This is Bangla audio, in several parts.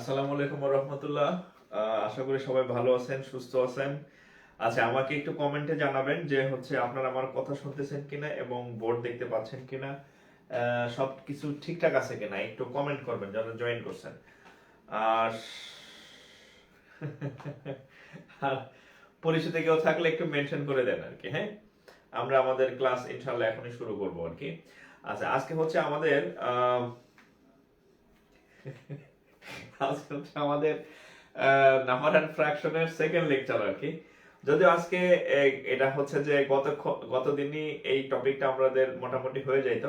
আসসালামু আলাইকুম ওয়া রাহমাতুল্লাহ। আশা করি সবাই ভালো আছেন, সুস্থ আছেন। আচ্ছা, আমাকে একটু কমেন্টে জানাবেন যে আপনারা আমার কথা শুনতেছেন কিনা এবং বোর্ড দেখতে পাচ্ছেন কিনা, সবকিছু ঠিকঠাক আছে কিনা একটু কমেন্ট করবেন যারা জয়েন করছেন। আর আর পরিচিত কেউ থাকলে একটু মেনশন করে দেন আর কি। হ্যাঁ, আমরা আমাদের ক্লাস ইনশাআল্লাহ এখনই শুরু করব আর কি। আচ্ছা, আজকে হচ্ছে আমাদের নাম্বার অ্যান্ড ফ্র্যাকশনের সেকেন্ড লেকচার আর কি। যদিও আজকে এটা হচ্ছে যে গত দিনই এই টপিকটা আমাদের মোটামুটি হয়ে যাইত,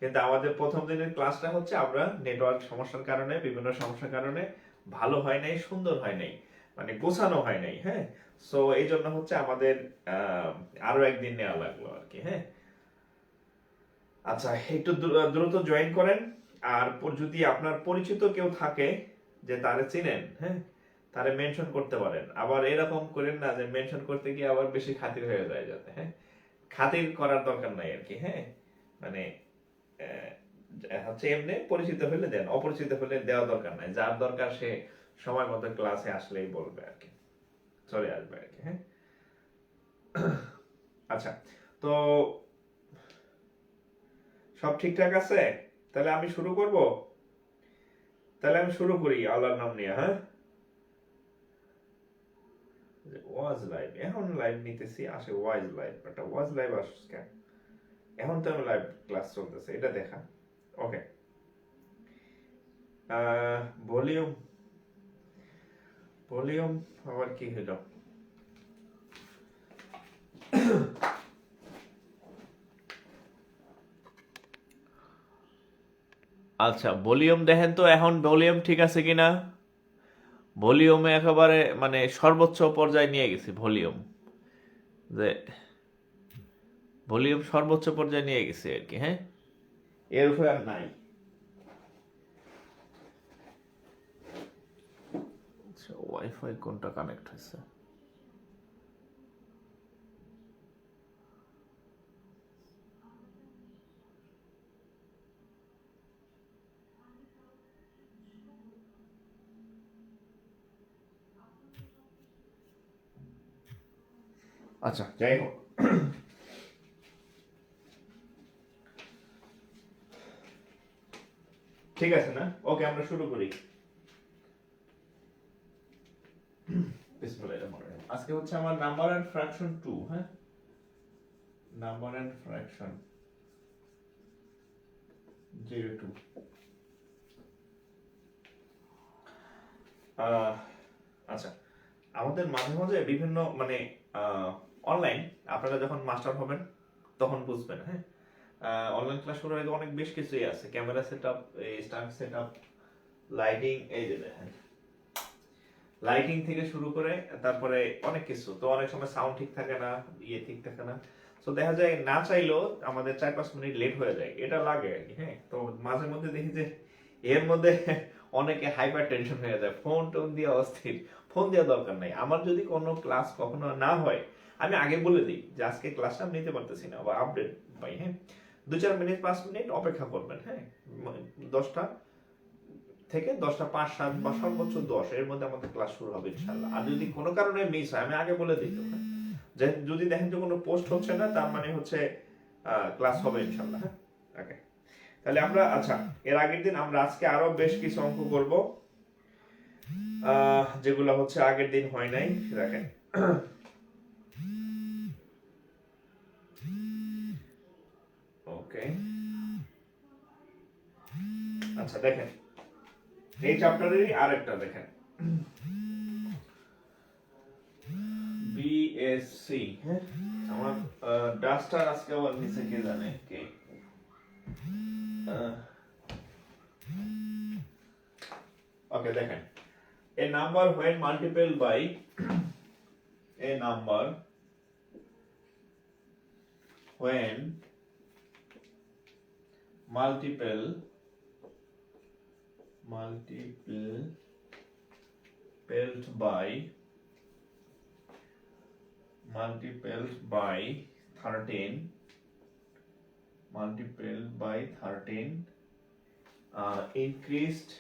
কিন্তু আমাদের প্রথম দিনের ক্লাসটা হচ্ছে আমরা নেটওয়ার্ক সমস্যার কারণে, বিভিন্ন সমস্যার কারণে ভালো হয় নাই, সুন্দর হয় নাই, মানে গোছানো হয় নাই। হ্যাঁ, সো এই জন্য হচ্ছে আমাদের আরো একদিন নেওয়া লাগলো আর কি। হ্যাঁ, আচ্ছা, একটু দ্রুত জয়েন করেন। আর যদি আপনার পরিচিত কেউ থাকে যে তারে চিনেন, হ্যাঁ, তারে মেনশন করতে পারেন। আবার এরকম করেন না যে মেনশন করতে গিয়ে আবার বেশি খাতির হয়ে যায় যাতে। হ্যাঁ, খাতির করার দরকার নাই আর কি। হ্যাঁ, মানে হচ্ছে এমনি পরিচিত হলে দেন, অপরিচিত হলে দেওয়া দরকার নাই। যার দরকার সে সময় মতো ক্লাসে আসলেই বলবে আর কি, চলে আসবে আর কি। হ্যাঁ, আচ্ছা, তো সব ঠিকঠাক আছে? তাহলে আমি শুরু করব। তাহলে আমি শুরু করি আল্লাহর নাম নিয়ে। হ্যাঁ, ওয়াজ লাইভ, এখন লাইভ নিতেছি, আসে ওয়াজ লাইভ, বাট ওয়াজ লাইভ আসছে কেন? এখন তো আমি লাইভ ক্লাস চলতেছে, এটা দেখা। ওকে, ভলিউম ভলিউম আবার কি হলো? আচ্ছা, ভলিউম দেখেন তো এখন ভলিউম ঠিক আছে কিনা। ভলিউমে একেবারে মানে সর্বোচ্চ পর্যায়ে নিয়ে গেছি ভলিউম, যে ভলিউম সর্বোচ্চ পর্যায়ে নিয়ে গেছি আর কি। হ্যাঁ, এর উপরে আর নাই। আচ্ছা, ওয়াইফাই কোনটা কানেক্ট হয়েছে? আচ্ছা, যাই হোক, ঠিক আছে না? ওকে, আমরা শুরু করি। আজকে হচ্ছে আমার নাম্বার এন্ড ফ্র্যাকশন 2। হ্যাঁ, নাম্বার এন্ড ফ্র্যাকশন 02। আচ্ছা, আমাদের মাঝে মাঝে বিভিন্ন মানে অনলাইন, আপনারা যখন মাস্টার হবেন তখন বুঝবেন। হ্যাঁ, অনলাইন ক্লাস শুরু হয়ে অনেক বেশ কিছুই আছে, camera setup, stand setup, lighting, এই যে দেখেন, লাইটিং থেকে শুরু করে তারপরে অনেক কিছু। তো অনেক সময় সাউন্ড ঠিক থাকে না, ঠিক থাকে না। তো দেখা যায় না চাইলেও আমাদের 4-5 মিনিট লেট হয়ে যায়, এটা লাগে আর কি। হ্যাঁ, তো মাঝে মধ্যে দেখি যে এর মধ্যে অনেকে হাইপার টেনশন হয়ে যায়, ফোন টোন দিয়ে অস্থির। ফোন দেওয়ার দরকার নাই। আমার যদি কোনো ক্লাস কখনো না হয়, আমি আগে বলে দিই যে আজকে ক্লাসটা আমি নিতে পারতেছি না বা আপডেট পাই। হ্যাঁ, 2-4 মিনিট 5 মিনিট অপেক্ষা করবেন। হ্যাঁ, 10টা থেকে 10টা 5-7 বা সর্বোচ্চ 10 এর মধ্যে আমাদের ক্লাস শুরু হবে ইনশাআল্লাহ। আর যদি কোনো কারণে মিস হয়, আমি আগে বলে দিই তো। হ্যাঁ, যে যদি দেখেন যে কোনো পোস্ট হচ্ছে না, তার মানে হচ্ছে ক্লাস হবে ইনশাআল্লাহ। হ্যাঁ, ওকে, তাহলে আমরা, আচ্ছা, এর আগের দিন আমরা আজকে আরো বেশ কিছু অঙ্ক করব, যেগুলো হচ্ছে আগের দিন হয় নাই। দেখেন, ওকে, আচ্ছা দেখেন, এই চ্যাপ্টারেরই আরেকটা দেখেন, বিএসসি। হ্যাঁ, আমার ডাস্টার আজকে আবার নিচে কে জানে কে। ওকে, দেখেন, a number when multiplied by a number when multiplied by 13 increased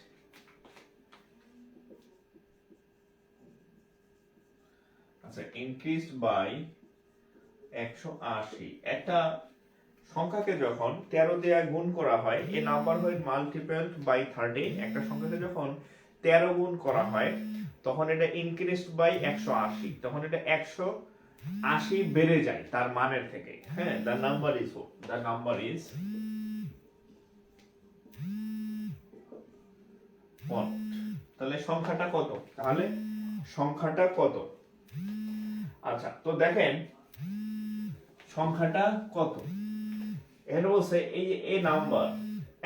আচ্ছা ইনক্রিজড বাই 180। একটা সংখ্যাকে যখন 13 দিয়ে গুণ করা হয় এই নাম্বার হয় মাল্টিপ্লাইড বাই 13। একটা সংখ্যাকে যখন 13 গুণ করা হয় তখন এটা ইনক্রিজড বাই 180, তখন এটা 180 বেড়ে যায় তার মানের থেকে। হ্যাঁ, দ্য নাম্বার ইজ 1। তাহলে সংখ্যাটা কত? তাহলে সংখ্যাটা কত? আচ্ছা তো দেখেন সংখ্যাটা কত। এখানে বলছে এই যে এ নাম্বার,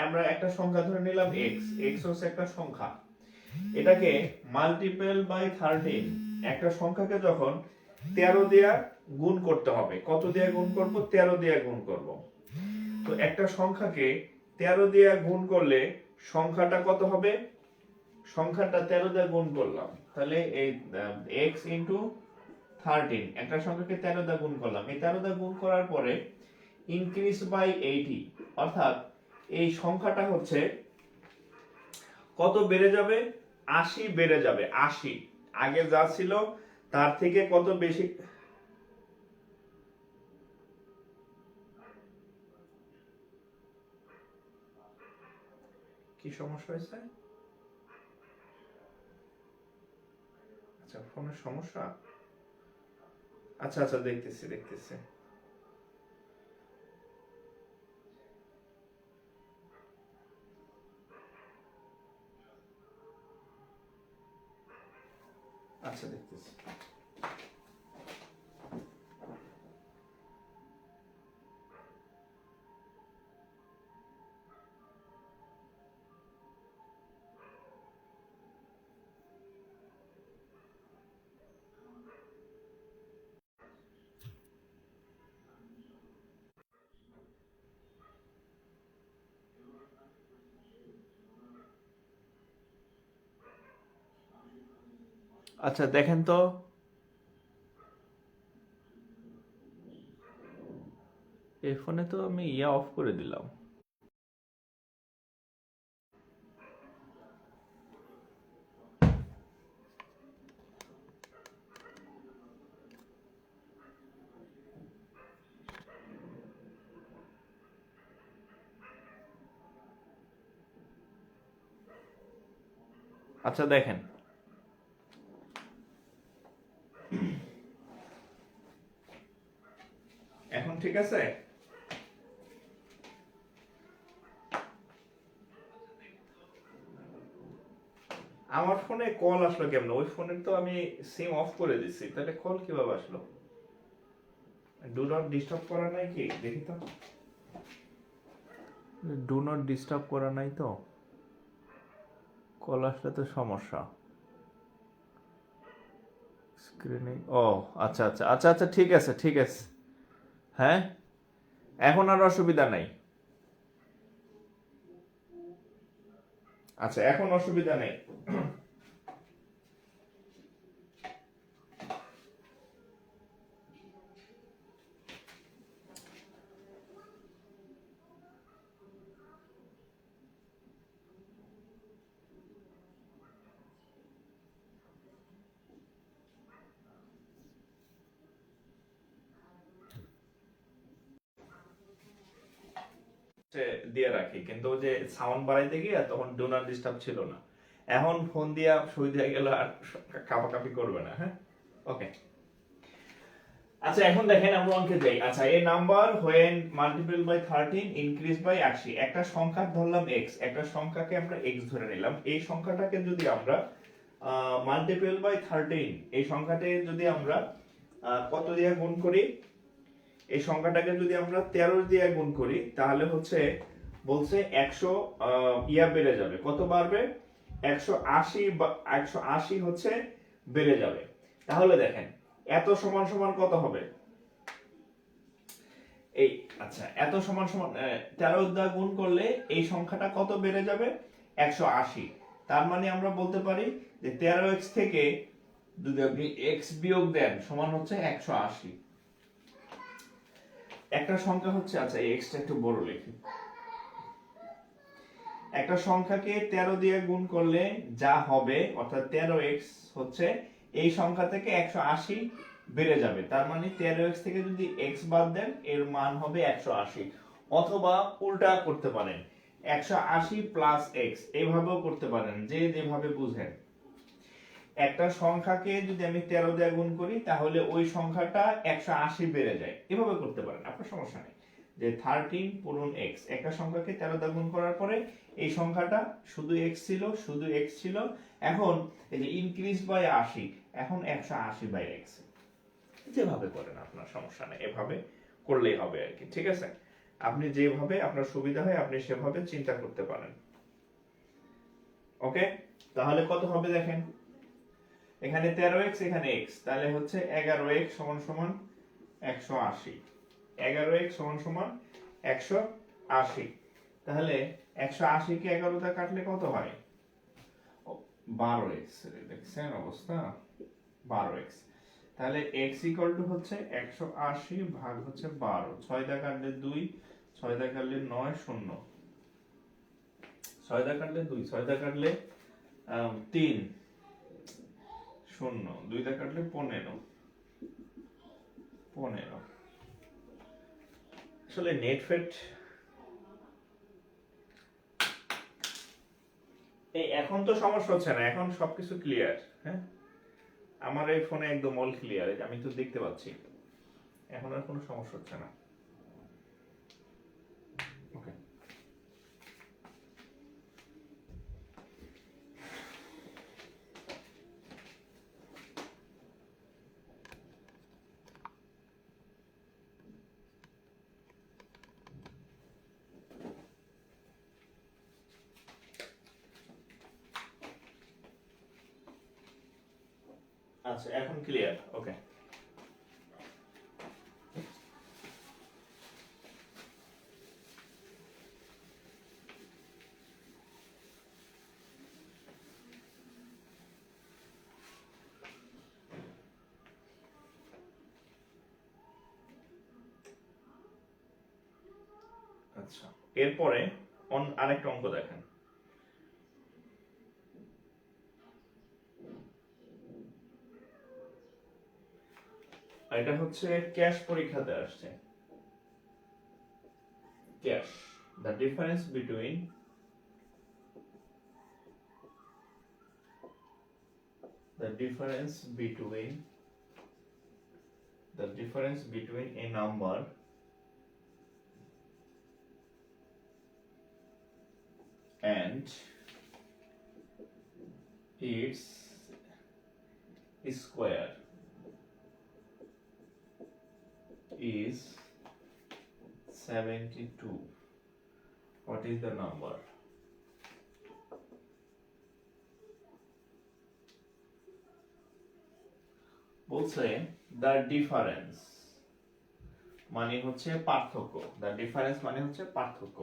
আমরা একটা সংখ্যা ধরে নিলাম x, x হচ্ছে একটা সংখ্যা, এটাকে মাল্টিপল বাই 13। একটা সংখ্যাকে যখন 13 দিয়ে গুণ করতে হবে, কত দিয়ে গুণ করব? 13 দিয়ে গুণ করব। তো একটা সংখ্যাকে 13 দিয়ে গুণ করলে সংখ্যাটা কত হবে? সংখ্যাটা 13 দিয়ে গুণ করলাম, তাহলে এই x ইনটু 13, একটা সংখ্যাকে 13 দিয়ে গুণ করলাম, এই 13 দিয়ে গুণ করার পরে ইনক্রিজ বাই 80, অর্থাৎ এই সংখ্যাটা হচ্ছে কত বেড়ে যাবে? 80 বেড়ে যাবে। 80 আগে যা ছিল তার থেকে কত বেশি? কি সমস্যা হয়েছে? আচ্ছা ফোনের সমস্যা। আচ্ছা আচ্ছা দেখতেছি। আচ্ছা দেখতেছি। আচ্ছা দেখেন তো, এই ফোনে তো আমি অফ করে দিলাম। আচ্ছা দেখেন, এখন ঠিক আছে? আমার ফোনে কল আসলো কেমন? ওই ফোনের তো আমি সিম অফ করে দিছি, তাহলে কল কিভাবে আসলো? ডু নট ডিস্টার্ব করা নাই কি? দেখি তো। ডু নট ডিস্টার্ব করা নাই তো, কল আসলে তো সমস্যা। স্ক্রিনে ও আচ্ছা আচ্ছা আচ্ছা আচ্ছা ঠিক আছে হ্যাঁ, এখন আর অসুবিধা নাই। আচ্ছা এখন অসুবিধা নেই। দিয়ে রাখি, কিন্তু ওই যে সাউন্ড বাড়াইতে গিয়ে তখন ডু নট ডিস্টার্ব ছিল না। এখন ফোন দিয়া সুই দিয়ে গেল আর কাপাকাপি করবে না। হ্যাঁ ওকে। আচ্ছা এখন দেখেন আমরা অঙ্কে যাই। আচ্ছা এই number when multiple by 13 increase by 80। একটা সংখ্যা ধরলাম x, একটা সংখ্যাকে আমরা x ধরে নিলাম, এই সংখ্যাটাকে যদি আমরা মাল্টিপল বাই 13, এই সংখ্যাটাকে যদি আমরা কত দিয়ে গুণ করি? এই সংখ্যাটাকে যদি আমরা 13 দিয়ে গুণ করি তাহলে হচ্ছে বলছে 100 বেড়ে যাবে। কত বাড়বে? 180 180 হচ্ছে বেড়ে যাবে। তাহলে দেখেন এত সমান সমান কত হবে? এই আচ্ছা এত সমান সমান 13 দ্বারা গুণ করলে এই সংখ্যাটা কত বেড়ে যাবে? 180। তার মানে আমরা বলতে পারি যে 13x থেকে যদি আপনি x বিয়োগ দেন সমান হচ্ছে 180। একটা সংখ্যা হচ্ছে, আচ্ছা এই x টা একটু বড় লিখি। একটা সংখ্যাকে 13 দিয়ে গুণ করলে যা হবে, অর্থাৎ 13x হচ্ছে এই সংখ্যা থেকে 180 বেড়ে যাবে। তার মানে 13x থেকে যদি x বাদ দেন এর মান হবে 180, অথবা উল্টা করতে পারেন 180 প্লাস x, এভাবেও করতে পারেন, যে যেভাবে বুঝেন। একটা সংখ্যাকে যদি আমি 13 দিয়ে গুণ করি তাহলে ওই সংখ্যাটা 180 বেড়ে যায়, এভাবে করতে পারেন, আপনার সমস্যা নেই। যে 13 পূরণ x, একটা সংখ্যাকে 13 দিয়ে গুণ করার পরে এই সংখ্যাটা শুধু x ছিল, শুধু x ছিল, এখন এই যে ইনক্রিজ বাই 80, এখন 180 বাই x, যেভাবে করেন আপনার সমস্যা নেই, এভাবে করলেই হবে আর কি, ঠিক আছে? আপনি যেভাবে আপনার সুবিধা হয় আপনি সেভাবে চিন্তা করতে পারেন। ওকে, তাহলে কত হবে দেখেন, এখানে 13x, এখানে x, তাহলে হচ্ছে 11x সমান সমান 180, 11x সমান সমান 180। তাহলে 180 কে 11 দিয়ে কাটলে কত হয়? 12x, দেখছেন অবস্থা, 12x। তাহলে x ইকুয়াল টু হচ্ছে 180 ভাগ হচ্ছে 12, 6 দিয়ে কাটলে 2, 6 দিয়ে কাটলে 9, 0, 6 দিয়ে কাটলে 2, 6 দিয়ে কাটলে 3, 0, 2 দিয়ে কাটলে 15, 15। আসলে নেট ফেট এই এখন তো সমস্যা হচ্ছে না, এখন সবকিছু ক্লিয়ার। হ্যাঁ, আমার এই ফোনে একদম অল ক্লিয়ার, আমি তো দেখতে পাচ্ছি, এখন আর কোনো সমস্যা হচ্ছে না। ওকে, আচ্ছা এখন ক্লিয়ার। ওকে, আচ্ছা এরপরে আরেকটা অঙ্ক দেখেন। এটা হচ্ছে ক্যাশ পরীক্ষাতে আসছে। Cash, the difference between the difference between a number and its square is 72. What is the number? বলছে the difference মানে হচ্ছে পার্থক্য, the difference মানে হচ্ছে পার্থক্য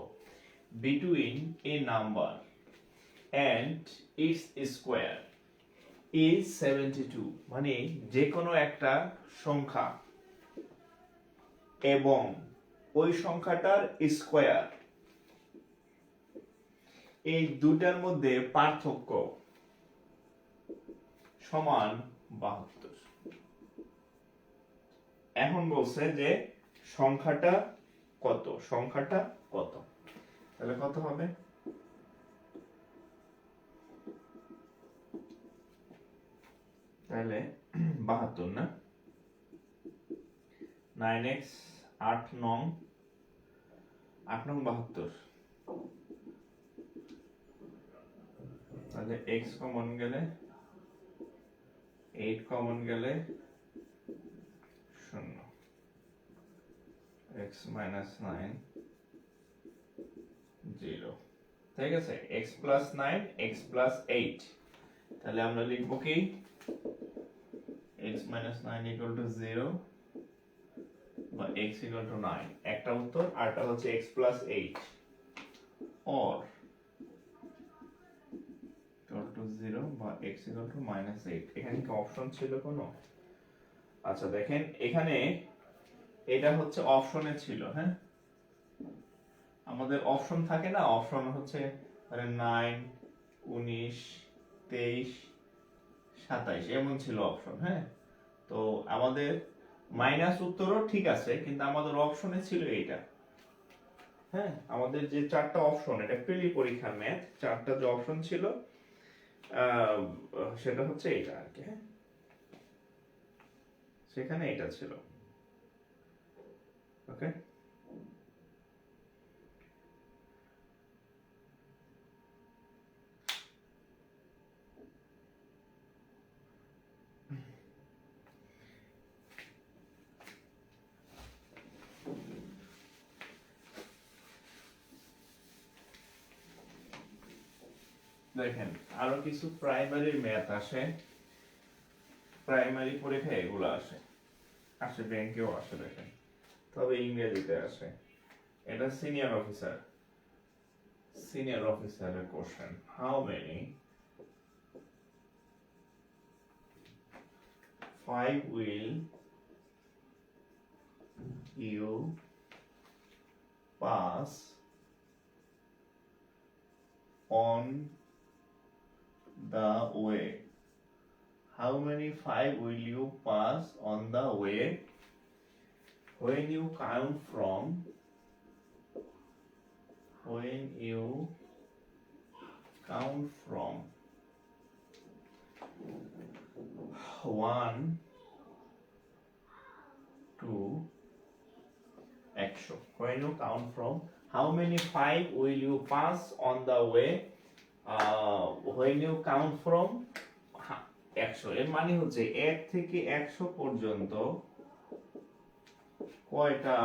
between a number and its square is 72, মানে যে কোনো একটা সংখ্যা এবং ওই সংখ্যাটার স্কয়ার, এই দুটার মধ্যে পার্থক্য সমান 72। এখন বলছে যে সংখ্যাটা কত, সংখ্যাটা কত, তাহলে কত হবে? তাহলে 72 না, 9x 8 9 8 9 72, তাহলে x কমন গেলে 8 কমন গেলে 0, x minus 9 0, ঠিক আছে? x plus 9 x plus 8, তাহলে আমরা লিখব কি x minus 9 equal to 0 বা x equal to 9, একটা উত্তর, আরটা হচ্ছে x plus 8 or equal to 0 বা x equal to minus 8। এখানে কি অপশন ছিল কোনো? আচ্ছা দেখেন এখানে এটা হচ্ছে অপশনে ছিল। হ্যাঁ, আমাদের অপশন থাকে না, অপশন হচ্ছে 9 19 23 27 এমন ছিল অপশন। হ্যাঁ, তো আমাদের মাইনাস উত্তরও ঠিক আছে, কিন্তু আমাদের অপশনে ছিল এইটা। হ্যাঁ, আমাদের যে 4টা অপশন, এটা প্রিলি পরীক্ষার ম্যাথ, 4টা যে অপশন ছিল সেটা হচ্ছে এইটা আর কি। হ্যাঁ, সেখানে এটা ছিল। ওকে, দেখেন আরো কিছু প্রাইমারি ম্যাথ আসে, প্রাইমারি পরীক্ষায় এগুলো আসে, আসে ব্যাংকেও আসে। দেখেন, তবে ইংরেজিতে আসে। এটা সিনিয়র অফিসারের question. How many 5 will you pass on the way? How many 5 will you pass on the way when you count from 1 to 100? When you count from how many 5 will you pass on the way when you count from 100? এর মানে হচ্ছে 1 থেকে 100 পর্যন্ত কয়টা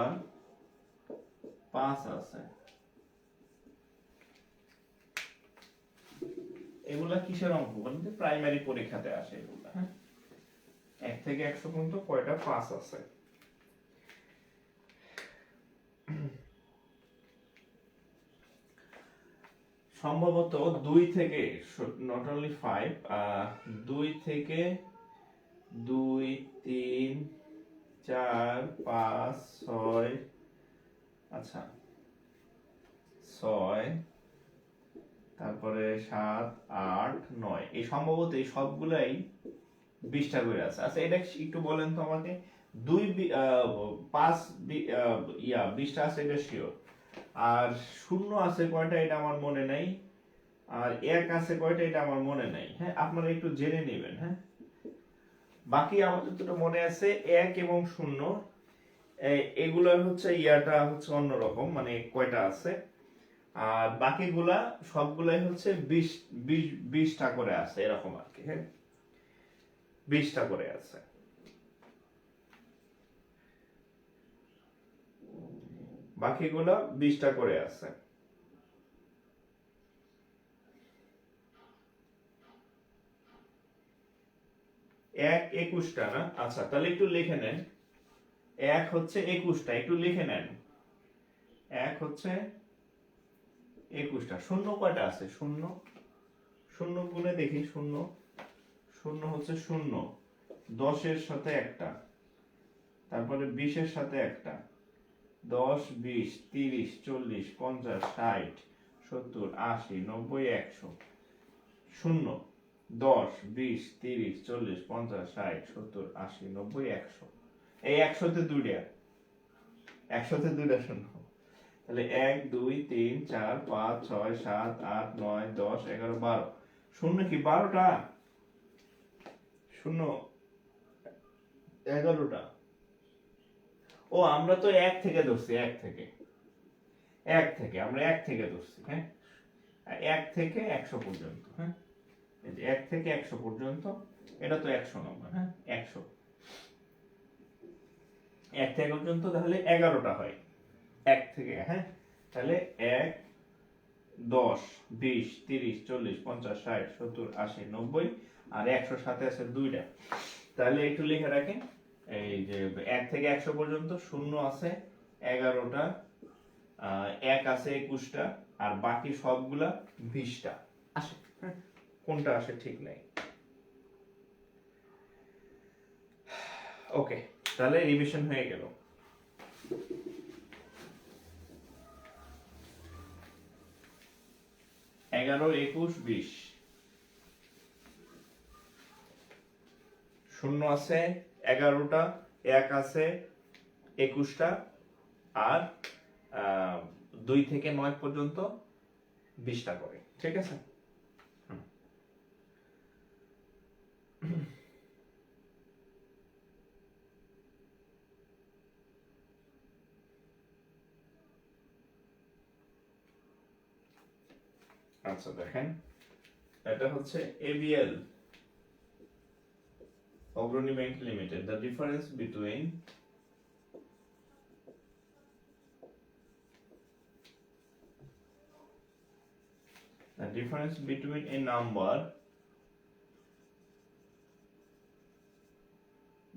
পাস আছে। এগুলা কিসের অঙ্ক বলতে প্রাইমারি পরীক্ষাতে আসে এগুলা। হ্যাঁ, 1 থেকে 100 পর্যন্ত কয়টা পাস আছে। সম্ভবত 2 থেকে, নট অনলি 5, 2 থেকে 2, 3, 4, 5, 6, আচ্ছা 6, তারপরে 7, 8, 9, এই সম্ভবত এই সবগুলাই 20টা করে আছে। আচ্ছা এটা একটু বলেন তো আমাকে, 2, 5, 20টা আছে এটা শিওর। আর 0 আছে কয়টা এটা আমার মনে নাই, আর 1 আছে কয়টা এটা আমার মনে নাই। হ্যাঁ, আপনারা একটু জেনে নেবেন। হ্যাঁ, বাকি আমাদের তো মনে আছে 1 এবং 0, এগুলোর হচ্ছে ইয়াটা হচ্ছে অন্যরকম, মানে কয়টা আছে। আর বাকিগুলা সবগুলাই হচ্ছে 20টা করে আছে এরকম আর কি। হ্যাঁ, 20টা করে আছে। বাকিগুলা 20টা করে আছে। 1 21টা না? আচ্ছা তাহলে একটু লিখে নেন। 1 হচ্ছে 21টা, একটু লিখে নেন। 1 হচ্ছে 21টা। 0 কয়টা আছে? 0, 0 গুণে দেখি। 0, 0 হচ্ছে 0, 10 এর সাথে একটা, তারপরে 20 এর সাথে একটা, 10, 20, 30, 40, 50, 60, 70, 80, 90, 100, 0, 10, 20, 30, 40, 50, 60, 70, 80, 90, 100। এই 100তে দুইটা, 100তে দুইটা শূন্য। তাহলে 1, 2, 3, 4, 5, 6, 7, 8, 9, 10, 11, 12। শূন্য কি 12টা? শূন্য 11টা। ও আমরা তো 1 থেকে ধরছি, 1 থেকে আমরা 1 থেকে ধরছি। হ্যাঁ, 1 থেকে 100 পর্যন্ত। হ্যাঁ, এই যে 1 থেকে 100 পর্যন্ত, এটা তো 100 নম্বর। হ্যাঁ, 100, 1 থেকে পর্যন্ত তাহলে 11টা হয় 1 থেকে। হ্যাঁ, তাহলে 1, 10, 20, 30, 40, 50, 60, 70, 80, 90 আর 100 সাথে আছে দুইটা। তাহলে একটু লিখে রাখেন, এই যে 1 থেকে 100 পর্যন্ত 0 আছে 11টা, 1 আছে 21টা, আর বাকি সবগুলা 20টা আসে। কোনটা আসে ঠিক নাই। ওকে, তাহলে রিভিশন হয়ে গেল। এগারো, 21, 20, 0 আছে 11টা, 1 আছে 21টা, আর 2 থেকে 9 পর্যন্ত 20টা করে, ঠিক আছে? আচ্ছা দেখেন, এটা হচ্ছে ABL, অগ্রণী bank limited. The difference between a number,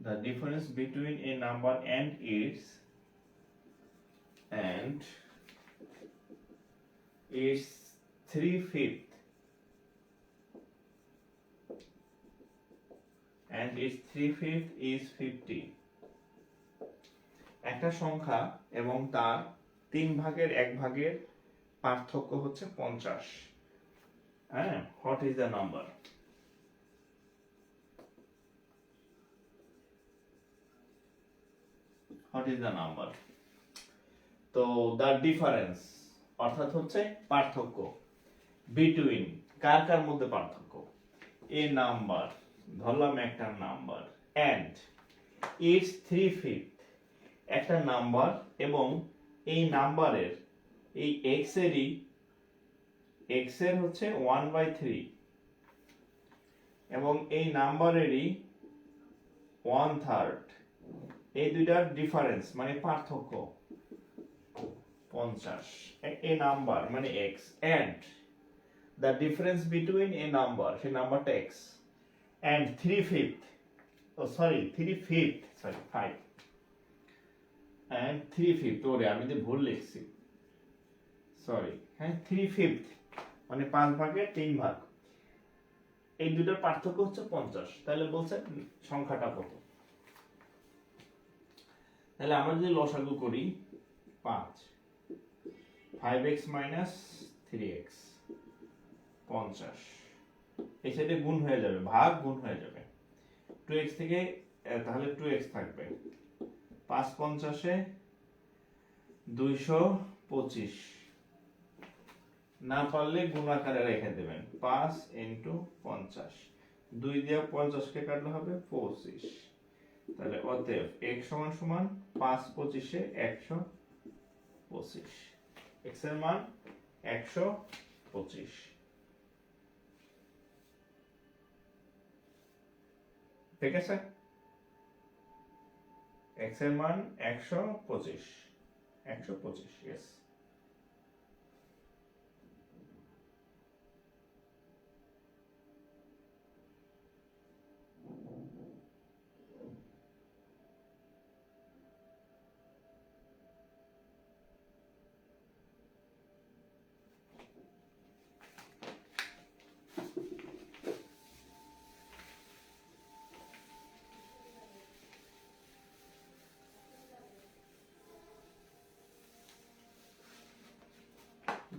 the difference between a number and its 3/5 and its 3/5 is 50. একটা সংখ্যা এবং তার 3/1 পার্থক্য হচ্ছে 50। হ্যাঁ, what is the number? What is the number? তো the difference অর্থাৎ হচ্ছে পার্থক্য, between কার কার মধ্যে পার্থক্য, a number ধরলাম একটা নাম্বার, and its 3/5 একটা নাম্বার এবং এই নাম্বারের এই x এর হচ্ছে 1/3 এবং এই নাম্বারেরই 1/3, এই দুইটার ডিফারেন্স মানে পার্থক্য 50। a নাম্বার মানে x and the difference between a number, সেই নাম্বারটা x, and 3/5 and 3/5, ওরে আমি তো ভুল লিখছি, সরি, হ্যাঁ 3/5 মানে 5/3, এই দুটোর পার্থক্য হচ্ছে 50। তাহলে বলছে সংখ্যাটা কত? তাহলে আমরা যদি লসাগু করি 5x - 3x 50, এই সাইডে গুণ হয়ে যাবে, ভাগ গুণ হয়ে যাবে, 2x থেকে তাহলে 2x থাকবে, 5×50 225, না পারলে গুণ আকারে রেখে দেবেন, 5 × 50, 2 দিয়ে 50 কে কাটলে হবে 25। তাহলে অতএব x = 5×25 125, x এর মান 125, ঠিক আছে? x এর মান 125, yes।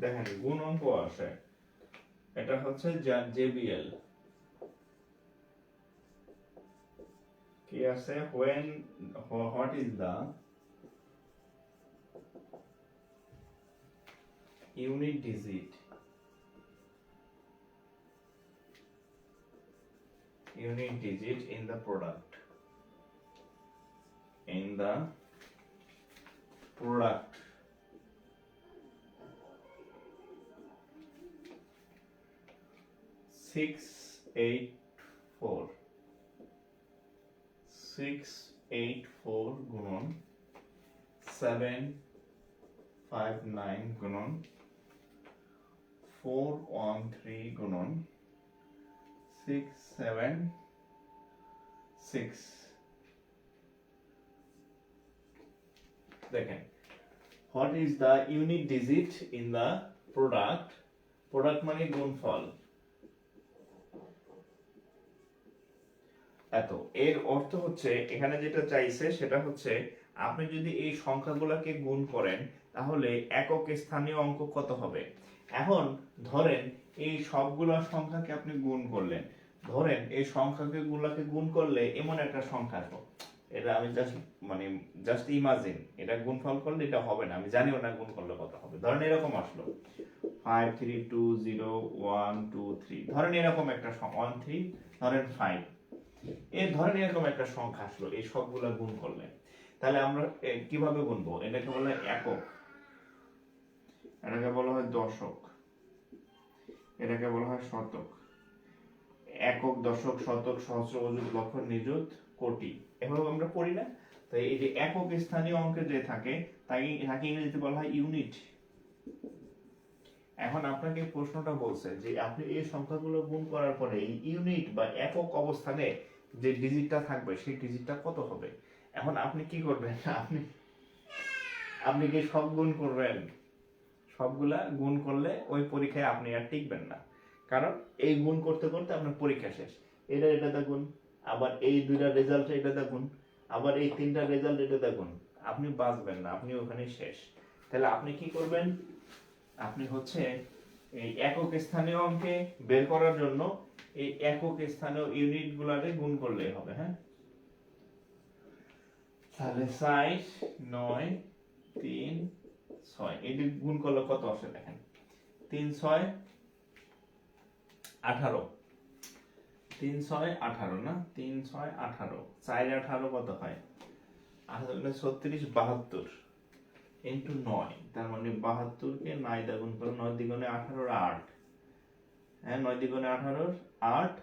দেখেন গুণ অঙ্ক আসে, এটা হচ্ছে JBL, কি আছে, what is the unit digit in the product, 684 গুণন 759 গুণন 413 গুণন 676। দেখেন, what is the unit digit in the product মানে গুণফল, এত। এর অর্থ হচ্ছে এখানে যেটা চাইছে সেটা হচ্ছে আপনি যদি এই সংখ্যাগুলোকে গুণ করেন তাহলে একক স্থানীয় অঙ্ক কত হবে। এখন ধরেন এই সবগুলো সংখ্যাকে আপনি গুণ করলেন, ধরেন এই সংখ্যাকে গুলাকে গুণ করলে এমন একটা সংখ্যা আসবো, এটা আমি জাস্ট ইমাজিন, এটা গুণফল করলে এটা হবে না, আমি জানিও না গুণ করলে কত হবে। ধরেন এরকম আসলো 5 3 2 0 1 2 3, ধরেন এরকম একটা 1 3, ধরেন 5, ধরেন এরকম একটা সংখ্যা আসলো এই সবগুলা গুণ করলে, তাহলে আমরা কিভাবে গুনবো? এটাকে বলা হয় একক, এটাকে বলা হয় দশক, এটাকে বলা হয় শতক। একক, দশক, শতক, সহস্র, অযুত, লক্ষ, নিযুত, কোটি, এভাবে আমরা পড়ি না? তাই এই যে একক স্থানীয় অঙ্কে যে থাকে তাকে ইংরেজিতে বলা হয় ইউনিট। এখন আপনাকে প্রশ্নটা বলছে যে আপনি এই সংখ্যাগুলো গুণ করার পরে এই ইউনিট বা একক অবস্থানে যে ডিজিটটা থাকবে সেই ডিজিটটা কত হবে। এখন আপনি কি করবেন? আপনি কি সব গুণ করবেন? সবগুলা গুণ করলে ওই পরীক্ষায় আপনি আর টিকবেন না, কারণ এই গুণ করতে করতে আপনার পরীক্ষা শেষ। এটা গুণ, আবার এই দুইটা রেজাল্ট এটা গুণ, আবার এই তিনটা রেজাল্ট এটা গুণ, আপনি বাঁচবেন না, আপনি ওখানে শেষ। তাহলে আপনি কি করবেন? আপনি হচ্ছে এই একক স্থানীয় অঙ্কে বের করার জন্য এই একক স্থানীয় ইউনিট গুলারে গুণ করলেই হবে। হ্যাঁ, তাহলে 60 9 3 6, এটি গুণ করলে কত আসে দেখেন, 3 6 18, 3 6 18 না, 3 6 18, 4 18 কত হয়? 18 36 72 ইন্টু 9, তার মানে 72 কে 9 দ্বারা গুণ করো, 9 দ্বিগুণে 18 8, হ্যাঁ 9 দ্বিগুণে 18 8,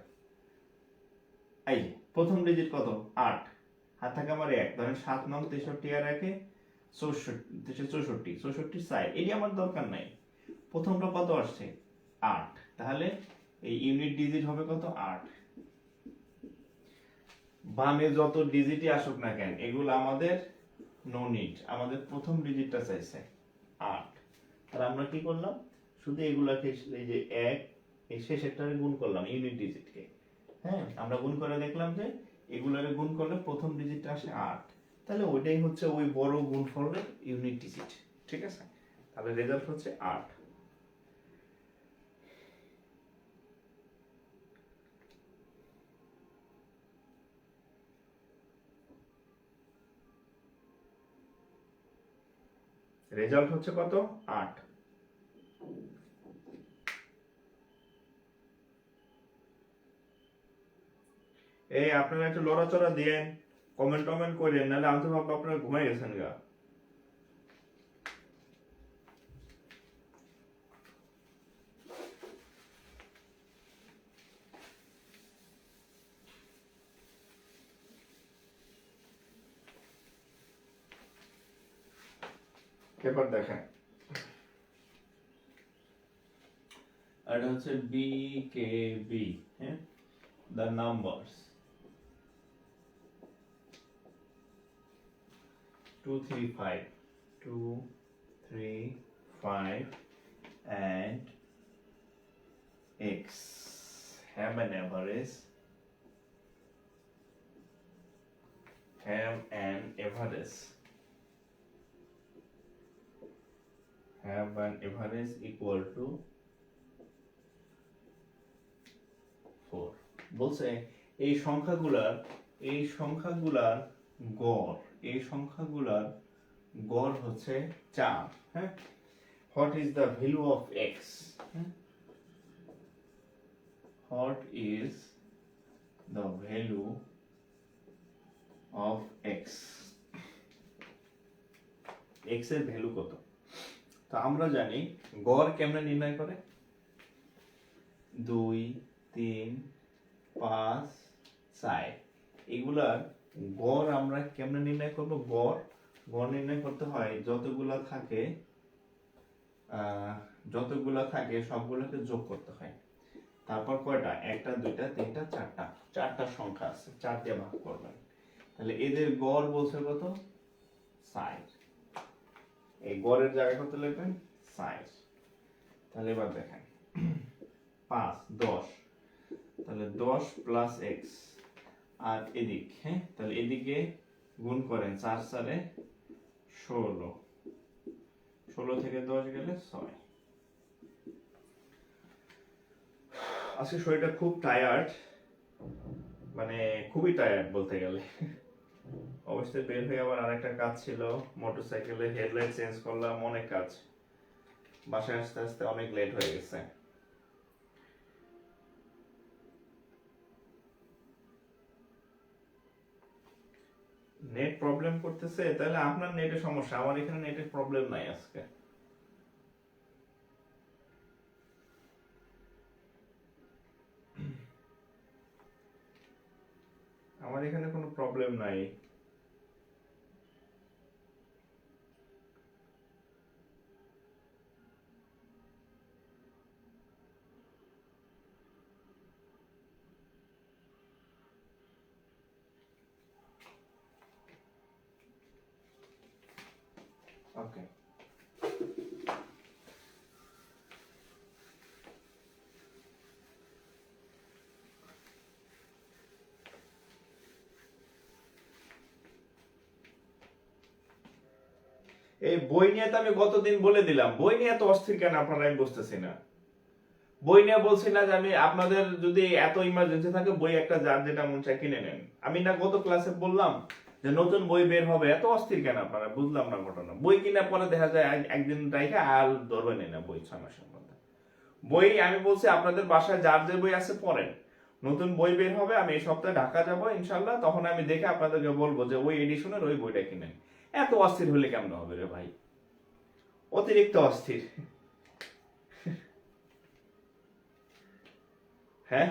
এই প্রথম ডিজিট কত? 8, হাত থাকে আমার 1, ধরেন 7 9 63 আর 1 64, 64 4, এটি আমার দরকার নাই। প্রথমটা কত আসছে? 8, তাহলে এই ইউনিট ডিজিট হবে কত? 8। বামে যত ডিজিটই আসুক না কেন এগুলো আমাদের নো নিড, আমাদের প্রথম ডিজিটটা চাইছে 8। আর আমরা কি করলাম? শুধু এগুলাকে এই যে 1 এই শেষেরটারে গুণ করলাম ইউনিট ডিজিটকে। হ্যাঁ, আমরা গুণ করে দেখলাম যে এগুলারে গুণ করলে প্রথম ডিজিটটা আসে 8, তাহলে ওইটাই হচ্ছে ওই বড় গুণফলের ইউনিট ডিজিট। ঠিক আছে, তাহলে রেজাল্ট হচ্ছে 8। রেজাল্ট হচ্ছে কত? 8। এই আপনারা একটু লড়াচড়া দিয়েন, কমেন্ট করেন, নাহলে আমি তো ভাববো আপনারা ঘুমাই গেছেন গা। পেপার দেখেন, আর এটা হচ্ছে বিকেবি, হ্যাঁ, the numbers 2 3 5 2 3 5 and x have an average, have an average equal to 4। বলছে এই সংখ্যাগুলার গড়, এই সংখ্যাগুলার গড় হচ্ছে 4। হ্যাঁ, what is the value of x? What is the value of x? x এর ভ্যালু কত? তো আমরা জানি গড় কেমনে নির্ণয় করে, 2 3 5 4, এগুলার গড় আমরা কেমনে নির্ণয় করব? গড় নির্ণয় করতে হয় যতগুলা থাকে সবগুলোকে যোগ করতে হয়, তারপর কয়টা? 1টা 2টা 3টা 4টা, 4টা সংখ্যা আছে, 4 দিয়ে ভাগ করবেন, তাহলে এদের গড় বলছে কত? 60। এই গড়ের জায়গায় কত লিখবেন? 60। তাহলে এবার দেখেন 5 10, তাহলে 10 প্লাস x, আর এদিক, হ্যাঁ, তাহলে এদিকে গুণ করেন 4 4 16, 16 থেকে 10 গেলে 6। আজকে শরীরটা খুব টায়ার্ড, মানে খুবই টায়ার্ড বলতে গেলে। অবশ্যই বের হয়ে আবার আরেকটা কাজ ছিল, মোটরসাইকেলের হেডলাইট চেঞ্জ করলাম, অনেক কাজ। বাসায় আসতে আসতে অনেক লেট হয়ে গেছে। নেট প্রবলেম করতেছে, তাহলে আপনার নেটের সমস্যা, আমার এখানে নেটের প্রবলেম নাই আজকে। আমার এখানে কোনো প্রবলেম নাই। ওকে, এই বই নিয়ে তো আমি গতদিন বলে দিলাম, বই নিয়ে এত অস্থির কেন আপনারা, আমি বুঝতেছি না। বই নিয়ে বলছি না যে আমি আপনাদের যদি এত ইমার্জেন্সি থাকে বই একটা যার যেটা মন চায় কিনে নেন। আমি না গত ক্লাসে বললাম যে নতুন বই বের হবে, এত অস্থির কেন আপনারা, বুঝলাম না ঘটনা। বই কিনা পরে দেখা যায় একদিন রাইখা আর ধরবেন না বই 6 মাসের মধ্যে। বই আমি বলছি আপনাদের বাসায় যার যে বই আছে পড়েন, নতুন বই বের হবে, আমি এই সপ্তাহে ঢাকা যাব ইনশাল্লাহ, তখন আমি দেখে আপনাদেরকে বলবো যে ওই এডিশনের ওই বইটা কিনেন। এত অস্থির হলে কেমন হবে রে ভাই, অতিরিক্ত অস্থির। হ্যাঁ,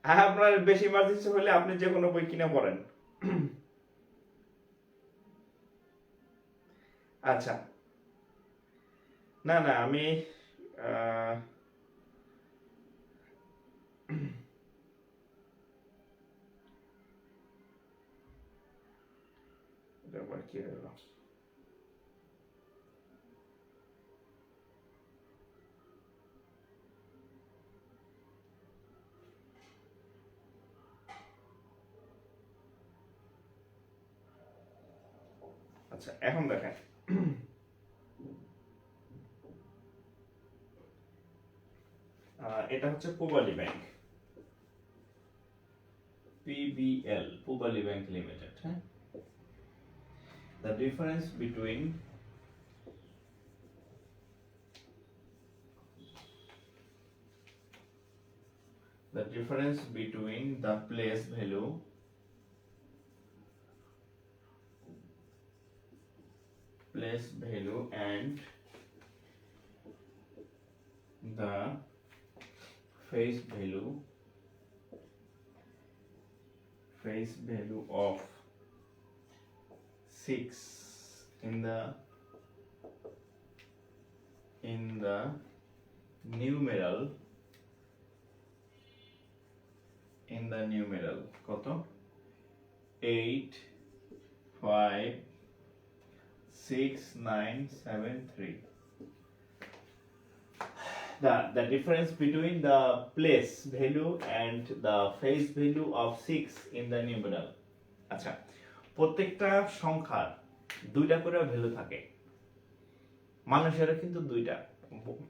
হ্যাঁ, আপনার বেশি ইমার্জেন্সি হলে আপনি যে কোনো বই কিনে পড়েন। আচ্ছা, না না আমি আহ, এটা আবার কি হলো? আচ্ছা, এখন দেখেন, এটা হচ্ছে Pubali bank, PBL, Pubali bank limited. হ্যাঁ, the difference between the place value and the face value of 6 in the numeral কত 8 5 6 9 7 3, the difference between the place value and the face value of 6 in the numeral। আচ্ছা, প্রত্যেকটা সংখ্যার দুইটা করে ভ্যালু থাকে, মানুষেরও কিন্তু দুইটা।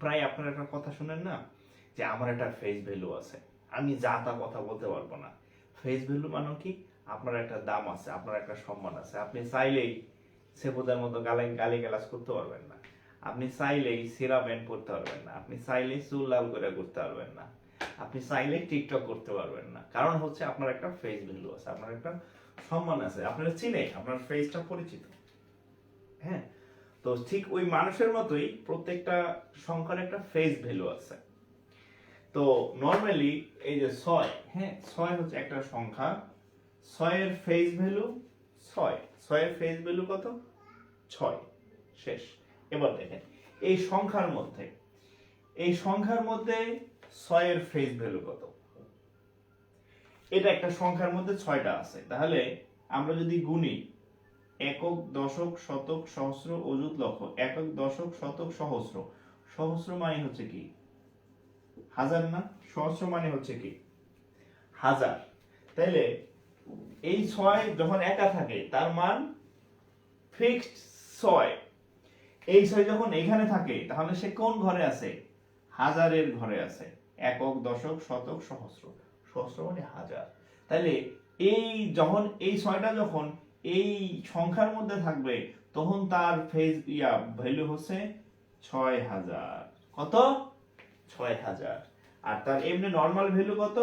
প্রায় আপনারা একটা কথা শুনেন না যে আমার একটা ফেস ভ্যালু আছে, আমি যা তা কথা বলতে পারবো না। ফেস ভ্যালু মানে কি, আপনার একটা দাম আছে, আপনার একটা সম্মান আছে। আপনি চাইলেই সেবুদার মতো গালি গালাজ করতে পারবেন না, আপনি চাইলেই সিরা ব্যান্ড করতে পারবেন না, আপনি চাইলেই চুল লাল করে করতে পারবেন না, আপনি চাইলেই টিকটক করতে পারবেন না। কারণ হচ্ছে আপনার একটা ফেস ভ্যালু আছে, আপনার একটা সম্মান আছে, আপনারা চিনে, আপনার ফেসটা পরিচিত। হ্যাঁ, তো ঠিক ওই মানুষের মতোই প্রত্যেকটা সংখ্যার একটা ফেস ভ্যালু আছে। তো নরমালি এই যে 6, হ্যাঁ 6 হচ্ছে একটা সংখ্যা, 6 এর ফেস ভ্যালু 6, 6 এর ফেস ভ্যালু কত 6, শেষ। এবার দেখেন এই সংখ্যার মধ্যে 6 এর ফেস ভ্যালু কত। এটা একটা সংখ্যার মধ্যে 6টা আছে, তাহলে আমরা যদি গুনি একক দশক শতক সহস্র অযুত লক্ষ, একক দশক শতক সহস্র, সহস্র মানে হচ্ছে কি হাজার না, সহস্র মানে হচ্ছে কি হাজার। তাইলে এই 6 যখন একা থাকে তার মান ফিক্সড 6, এই 6 যখন এখানে থাকে তাহলে সে কোন ঘরে আছে, হাজারের ঘরে আছে। একক দশক শতক সহস্র, সহস্র মানে হাজার। তাহলে এই যখন এই 6টা যখন এই সংখ্যার মধ্যে থাকবে তখন তার ভ্যালু হচ্ছে 6000। কত? 6000। আর তার এমনি নরমাল ভ্যালু কত?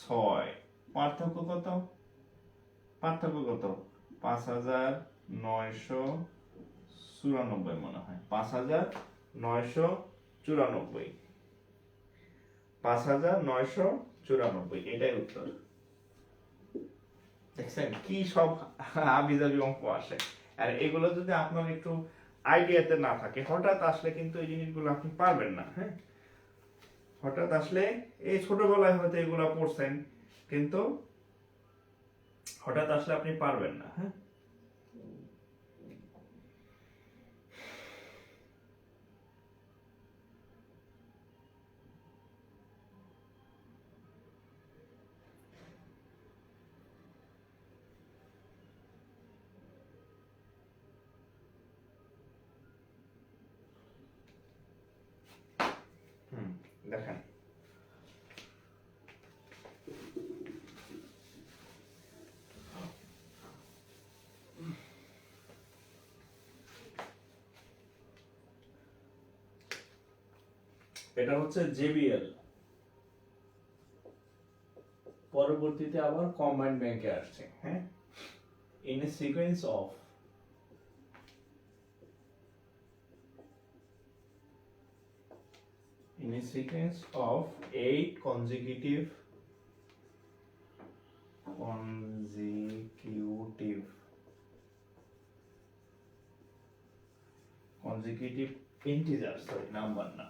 6। পার্থক্য কত? 5994 মনে হয়, 5994। 5994, এটাই উত্তর। দেখছেন কি সব হাবিজাবি অঙ্ক আসে। আর এগুলো যদি আপনার একটু আইডিয়াতে না থাকে, হঠাৎ আসলে কিন্তু এই জিনিসগুলো আপনি পারবেন না। হ্যাঁ, হঠাৎ আসলে এই ছোটবেলায় হয়তো এগুলো পড়ছেন, কিন্তু হঠাৎ আসলে আপনি পারবেন না। হ্যাঁ, দেখেন এটা হচ্ছে জেবিএল, পরবর্তীতে আবার কম্বাইন্ড ব্যাংকে আসছে। হ্যাঁ, in a sequence of in a sequence of 8 consecutive integers, sorry, number na,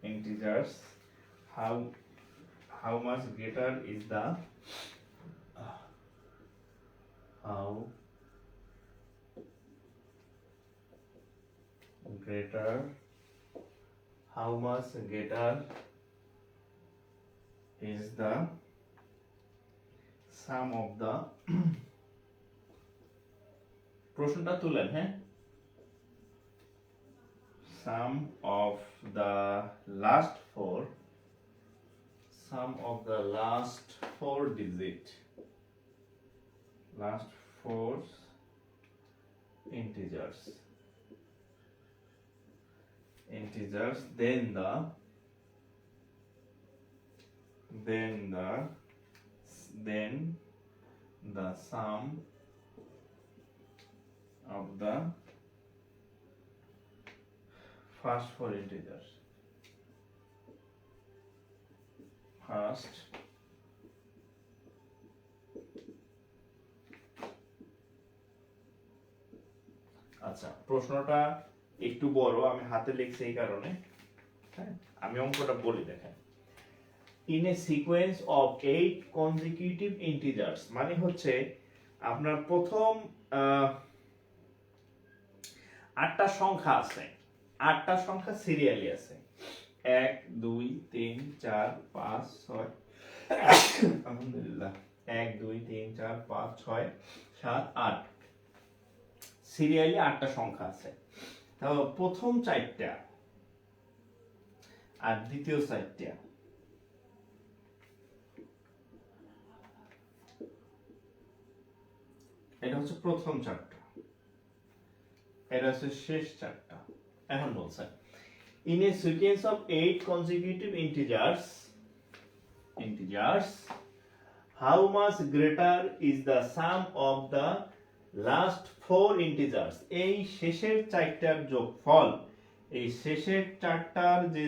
integers, how much greater is the how greater how much greater is the sum of the প্রশ্নটা তুলেন। হ্যাঁ, sum of the last four digit last four integers, then the sum of the first four integers, আচ্ছা, প্রশ্নটা একটু বড়, আমি হাতে লিখছি এই কারণে। হ্যাঁ, আমি অঙ্কটা বলি। দেখেন, in a sequence of 8 consecutive integers মানে হচ্ছে আপনার প্রথম 8টা সংখ্যা আছে, 8টা সংখ্যা সিরিয়ালি আছে, 1 2 3 4 5 6, আলহামদুলিল্লাহ, 1 2 3 4 5 6 7 8 সিরিয়ালি 8টা সংখ্যা আছে। তাহলে প্রথম 4টা আর দ্বিতীয় 4টা, এটা হচ্ছে প্রথম 4টা, এটা হচ্ছে শেষ 4টা। এখন বলছে in a sequence of 8 consecutive integers how much greater is the sum of the last four integers, এই শেষের 4টার যোগফল, এই শেষের 4টার যে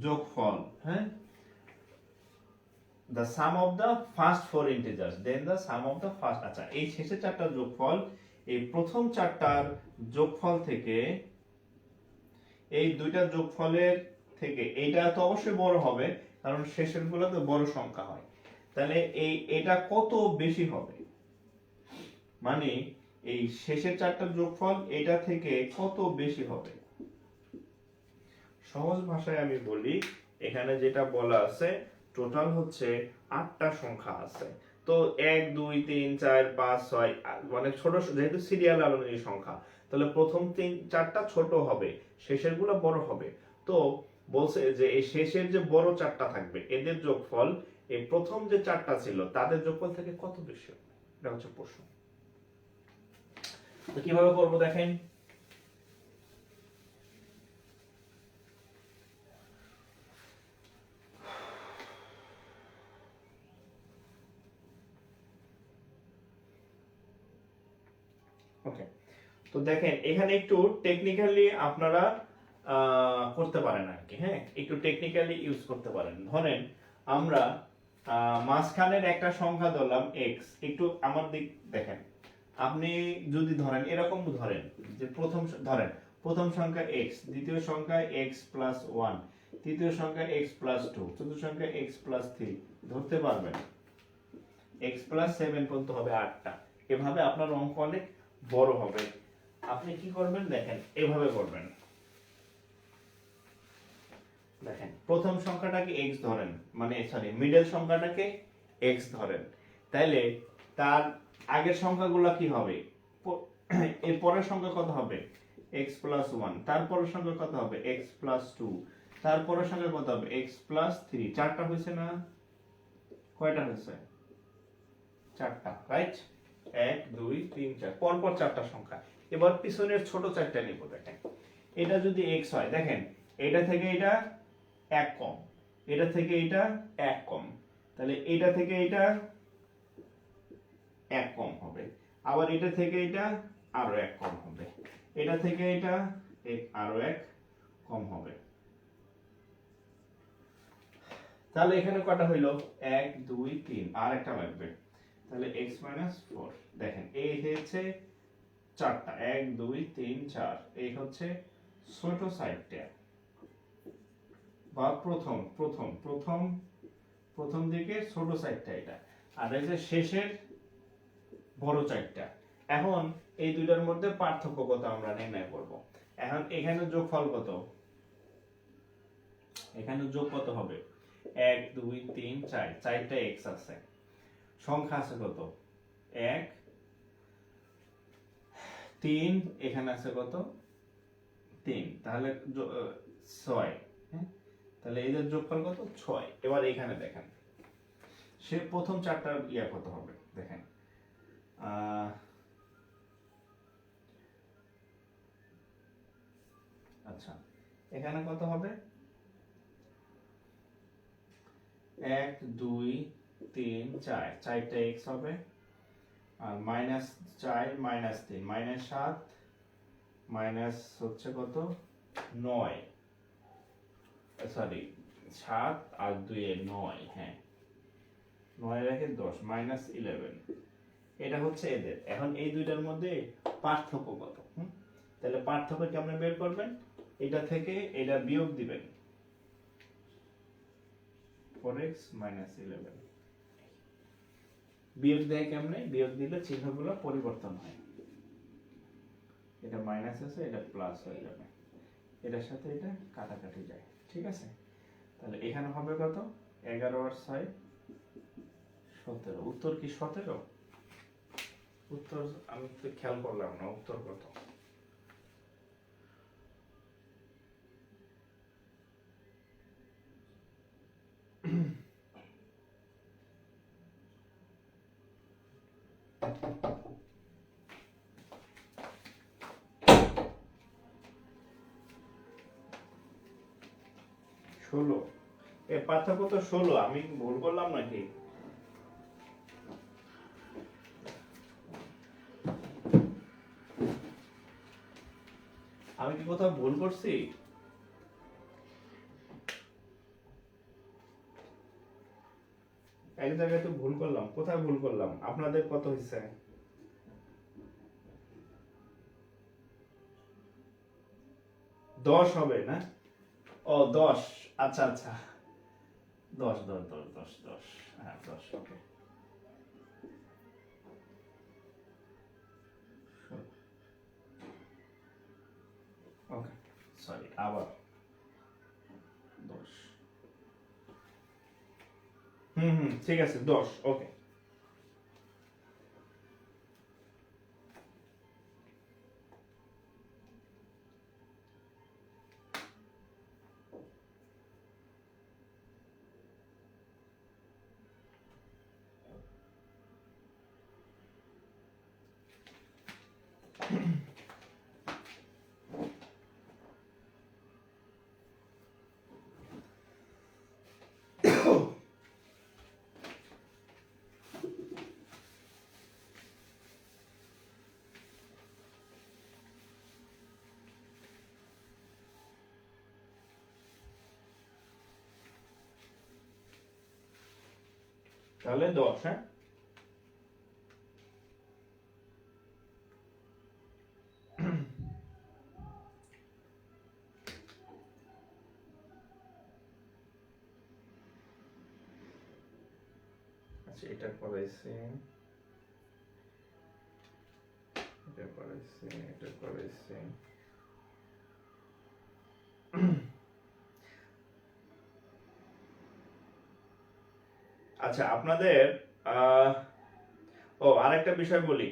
যোগফল, হ্যাঁ, the sum of the first four integers, then the sum of the first, আচ্ছা, এই শেষের 4টার যোগফল এই প্রথম 4টার যোগফল থেকে, এই দুইটা যোগফলের থেকে এইটা তো অবশ্যই বড় হবে, কারণ শেষের গুলো তো বড় সংখ্যা হয়। তাহলে এটা কত বেশি হবে, মানে এই শেষের 4টার যোগফল এটা থেকে কত বেশি হবে। সহজ ভাষায় আমি বলি, এখানে যেটা বলা আছে টোটাল হচ্ছে 8টা সংখ্যা আছে। তো 1 2 3 4 5 6 মানে ছোট, যেহেতু সিরিয়াল অনুযায়ী সংখ্যা, তাহলে প্রথম 4টা ছোট হবে, শেষের গুলো বড় হবে। তো বলছে যে এই শেষের যে বড় চারটা থাকবে এদের যোগফল এই প্রথম যে চারটা ছিল তাদের যোগফল থেকে কত বেশি হবে, এটা হচ্ছে প্রশ্ন। তো কিভাবে করব দেখেন। ওকে, তো দেখেন এখানে একটু টেকনিক্যালি আপনারা করতে পারেন আর কি, হ্যাঁ একটু টেকনিক্যালি ইউজ করতে পারেন। ধরেন আমরা মাঝখানের একটা সংখ্যা ধরলাম x, একটু আমার দিক দেখেন। আপনি যদি ধরেন এরকম ধরেন যে প্রথম সংখ্যা x, দ্বিতীয় সংখ্যা x প্লাস 1, তৃতীয় সংখ্যা x প্লাস 2, চতুর্থ সংখ্যা x প্লাস 3 ধরতে পারবেন, x প্লাস 7 পর্যন্ত হবে 8টা। এভাবে আপনার অঙ্ক অনেক বড় হবে। আপনি কি করবেন দেখেন, এভাবে করবেন। দেখেন প্রথম সংখ্যাটাকে x ধরেন, মানে সরি মিডল সংখ্যাটাকে x ধরেন, তাইলে তার আগের সংখ্যাগুলো কি হবে, এর পরের সংখ্যা কত হবে x প্লাস 1, তারপরের সংখ্যা কত হবে x প্লাস 2, তারপরের সংখ্যা কত হবে x প্লাস 3। চারটা হয়েছে না, কয়টা হয়েছে, চারটা, রাইট? 1 2 3 4, পরপর চারটা সংখ্যা। এবার পিছনের ছোট চারটা নিব। দেখেন এটা যদি x হয়, দেখেন এটা থেকে এটা 1 কম, এটা থেকে এটা 1 কম, তাহলে এটা থেকে এটা 1 কম হবে, আবার এটা থেকে এটা আরো 1 কম হবে, এটা থেকে এটা আরো 1 কম হবে। তাহলে এখানে কয়টা হইলো, 1 2 3, আর একটা লাগবে, তাহলে x 4। দেখেন এই হচ্ছে চারটা, 1 2 3 4, এই হচ্ছে ছোট সাইডটা বা প্রথম দিকে ছোট সাইডটা এটা, আর এই যে শেষের বড় চারটা। এখন এই দুইটার মধ্যে পার্থক্য কত আমরা নির্ণয় করব। এখন এখানে যোগফল কত, এখানে যোগ কত হবে, 1 2 3 4, চারটা x আছে, সংখ্যা আছে কত 1 3, এখানে আছে কত 3, তাহলে 6, হ্যাঁ তাহলে এদের যোগফল কত 6। এবার এখানে দেখেন সে প্রথম চারটার ইয়া কত হবে, দেখেন আচ্ছা এখানে কত হবে, 1 2 3 4, চারটা x হবে, আর -4 -3 -7, মাইনাস হচ্ছে কত 9, সরি 7 আর 2 এ 9, হ্যাঁ 9 রেখে 10 -11। এটা হচ্ছে এদের। এখন এই দুইটার মধ্যে পার্থক্য কত, তাহলে পার্থক্য কেমনে বের করবেন, এটা থেকে এটা বিয়োগ দিবেন, 4x - 11। বিয়োগ দেয় কেমনে, বিয়োগ দিলে চিহ্নগুলো পরিবর্তন হয়, এটা মাইনাস আছে এটা প্লাস হয়ে যাবে, এটার সাথে এটা কাটাকাটি যায়, ঠিক আছে? তাহলে এখানে হবে কত, 11 আর 6 17। উত্তর কি 17? উত্তর আমি তো খেয়াল করলাম না, উত্তর কত? ষোলো। এর পার্থক্য তো 16, আমি ভুল করলাম নাকি? আমি কি কোথাও ভুল করছি? এক জায়গায় তো ভুল করলাম, কোথায় ভুল করলাম? আপনাদের কত হয়েছে? 10 হবে না? ও 10, আচ্ছা আচ্ছা 10 10 10 10 10, হ্যাঁ 10, ওকে। ওকে সরি, আবার 10, ঠিক আছে 10, ওকে। তাহলে 10, হ্যাঁ? আচ্ছা, এটা করাইছি, এটা করাইছি, এটা করাইছি। আচ্ছা, আপনাদের আরেকটা বিষয় বলি।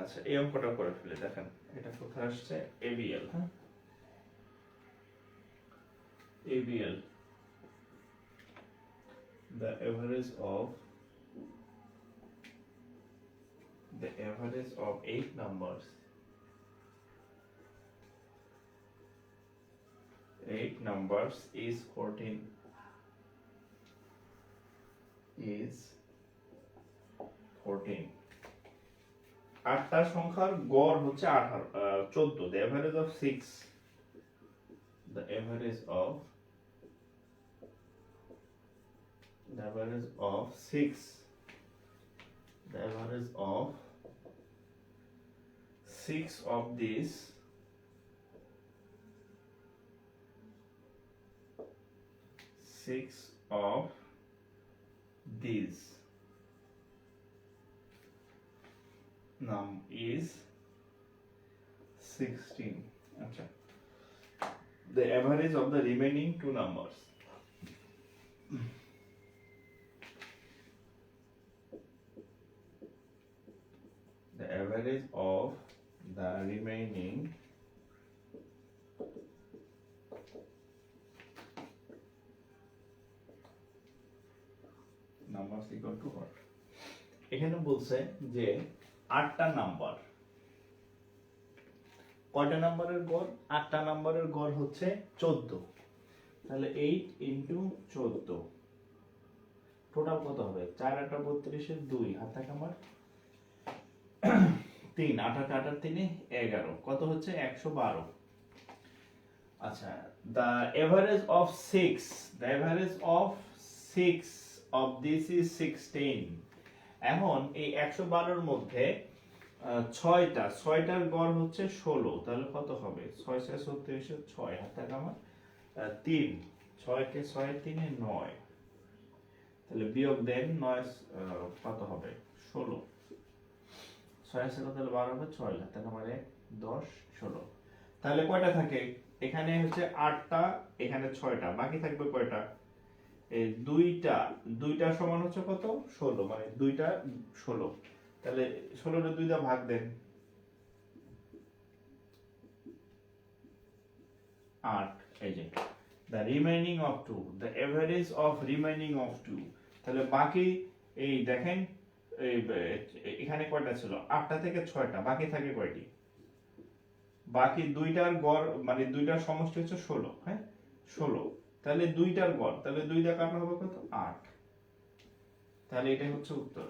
আচ্ছা, এই অঙ্কটা করে ফেলে দেখেন, এটা কোথায় আসছে? এবিএল, হ্যাঁ, ABL, the average of 8 numbers, 8 numbers is 14, is 14। আটটা সংখ্যার গড় হচ্ছে 14। the average of 6, the average of 6, the average of 6 of these is 16. আচ্ছা, the average of the remaining two numbers, the average of the remaining numbers equal to what? এখানে বলছে যে 8টা নাম্বার, কয়টা নাম্বারের গড়? 8টা নাম্বারের গড় হচ্ছে 14। তাহলে 8 ইনটু 14, টোটাল কত হবে? 4 8 32 এর 2, হাত থাকে আমার 3, 8 8 8 3 11, কত হচ্ছে? 112। আচ্ছা, the average of 6, the average of 6 of this is 16। এখন এই 112 এর মধ্যে 6টার গড় হচ্ছে 16, তাহলে কত হবে? 6 6 36 এর 6, হাত থাকে আমার 3, 6 কে 6 এর 3 এ 9, তাহলে বিয়োগ দেন 9 কত হবে? 16, 6 আছে কত? তাহলে 12 হবে, 6 হাত থাকে আমার 1 10 16। তাহলে কয়টা থাকে? এখানে হচ্ছে 8টা, এখানে 6টা, বাকি থাকবে কয়টা? এই দুইটা সমান হচ্ছে কত? 16, মানে 2টা 16। তাহলে 16 এর 2 দিয়ে ভাগ দেন, 8। এই যে the remaining of 2, the average of remaining of 2। তাহলে বাকি, এই দেখেন, এখানে কয়টা ছিল? 8টা থেকে 6টা, বাকি থাকে কয়টি? বাকি দুইটার গড়, মানে দুইটার সমষ্টি হচ্ছে 16, হ্যাঁ, 16। তাহলে দুইটার গড়, তাহলে 2 দিয়ে কাটা হবে কত? 8। তাহলে এটাই হচ্ছে উত্তর।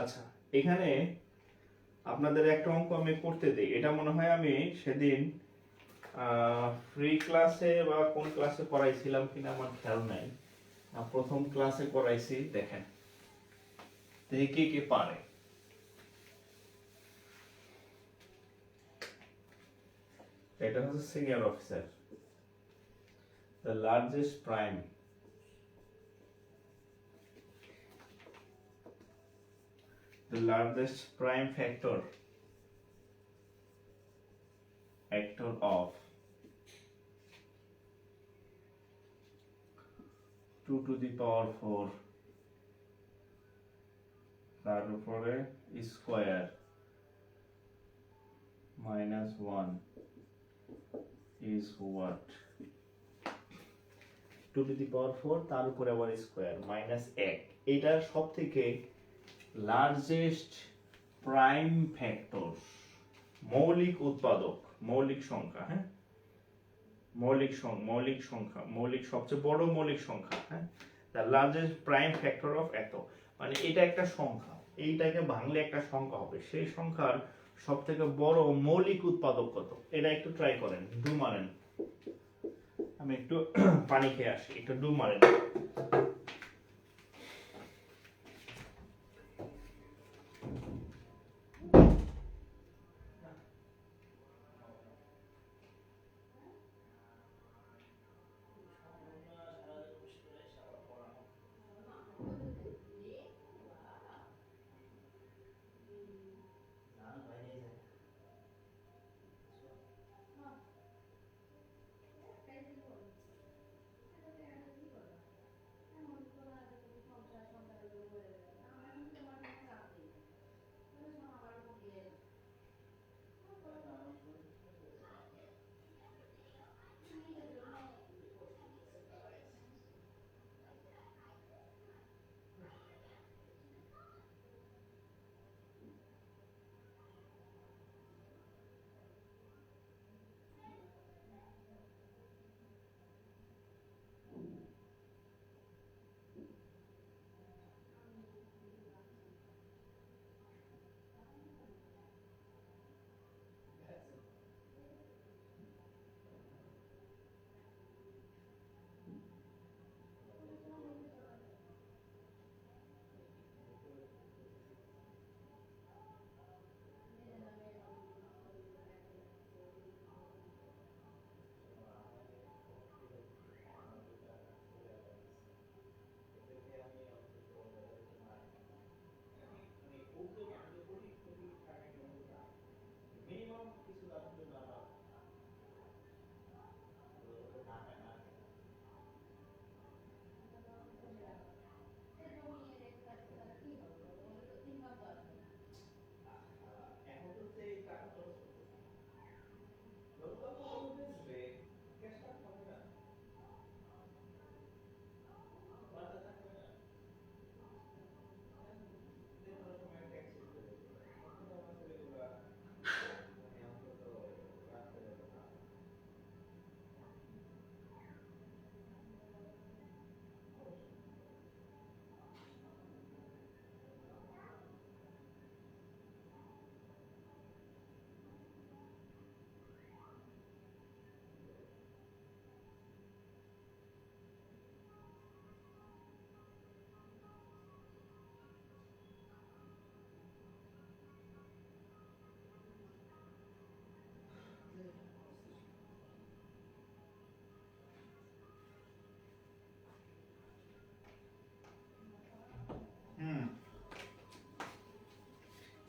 আচ্ছা, এখানে আপনাদের একটা অঙ্ক আমি করতে দিই, এটা মনে হয় আমি সেদিন ফ্রি ক্লাসে বা কোন ক্লাসে পড়াইছিলাম কিনা আমার খেয়াল নাই। প্রথম ক্লাসে করাইছি, দেখেন দেখি কে কে পারে। এটা হচ্ছে senior officer. The largest prime, the largest prime factor of 2 to the power 4 তার উপরে square minus 1 is what? 2 to the power 4 তার উপরে আবার স্কয়ার মাইনাস 1, এটা সব থেকে লার্জেস্ট প্রাইম ফ্যাক্টর, মৌলিক উৎপাদক, মৌলিক সংখ্যা, হ্যাঁ মৌলিক সবচেয়ে বড় মৌলিক সংখ্যা, হ্যাঁ the largest prime factor of এত, মানে এটা একটা সংখ্যা, এইটাকে ভাঙলে একটা সংখ্যা হবে, সেই সংখ্যার সব থেকে বড় মৌলিক উৎপাদক কত, এটা একটু ট্রাই করেন, ডু মারেন। আমি একটু পানি খেয়ে আসি, একটু ডু মারেন।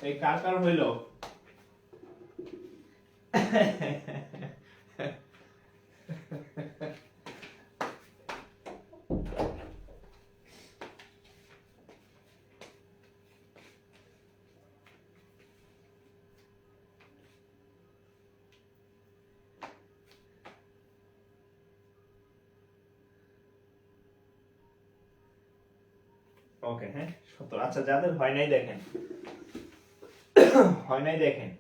এই কার কার হইল? ওকে, হ্যাঁ 17। আচ্ছা, যাদের হয় নাই দেখেন, হয় নাই দেখেন,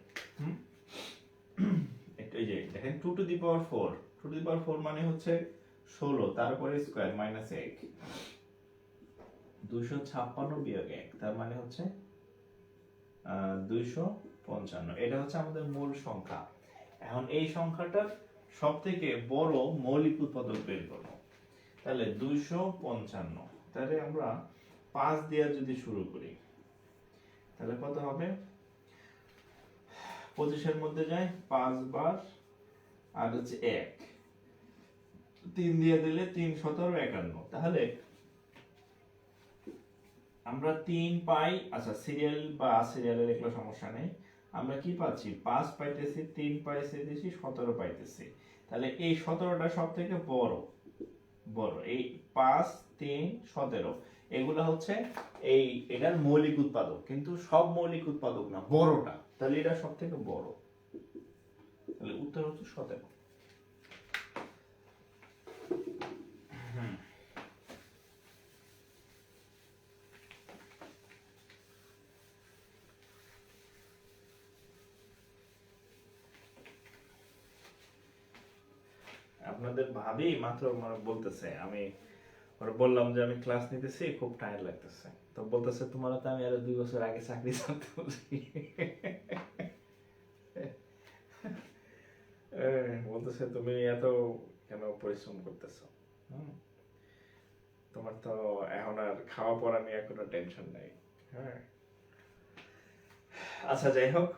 একটু এই যে দেখেন 2 to the power 4, 2 to the পাওয়ার 4 মানে হচ্ছে 16, তারপরে স্কয়ার মাইনাস 1, 256 বিয়োগ 1 তার মানে হচ্ছে 255। এটা হচ্ছে আমাদের মূল সংখ্যা। এখন এই সংখ্যাটার সবথেকে বড় মৌলিক উৎপাদক বের করব। তাহলে 255, তাহলে আমরা 5 দিয়ে যদি শুরু করি তাহলে কত হবে? 25-এর মধ্যে যায় 5 বার, আর হচ্ছে 1, 3 দিয়ে দিলে 3 17 51। তাহলে আমরা 3 পাই, আচ্ছা সিরিয়াল বা সিরিয়ালের এগুলো সমস্যা নেই, আমরা কি পাচ্ছি 5 পাইতেছি, 3 পাইতেছি, 17 পাইতেছি। তাহলে এই 17টা সব থেকে বড়, এই 5 3 17 এগুলো হচ্ছে এটার মৌলিক উৎপাদক, কিন্তু সব মৌলিক উৎপাদক না, বড়টা। তাহলে এটা সব থেকে বড়, তাহলে উত্তর হচ্ছে 17। আপনাদের ভাবি মাত্র বলতেছে, আমি ওরা বললাম যে আমি ক্লাস নিতেছি, খুব টায়ার্ড লাগতেছে, তো বলতেছে তোমার তো আমি আরো 2 বছর আগে চাকরি জানতে বলছি। বলতেছে তুমি এত কেন পরিশ্রম করতেছো, তোমার তো এখন আর খাওয়া পড়া নিয়ে কোনো টেনশন নাই। হ্যাঁ, আচ্ছা যাই হোক,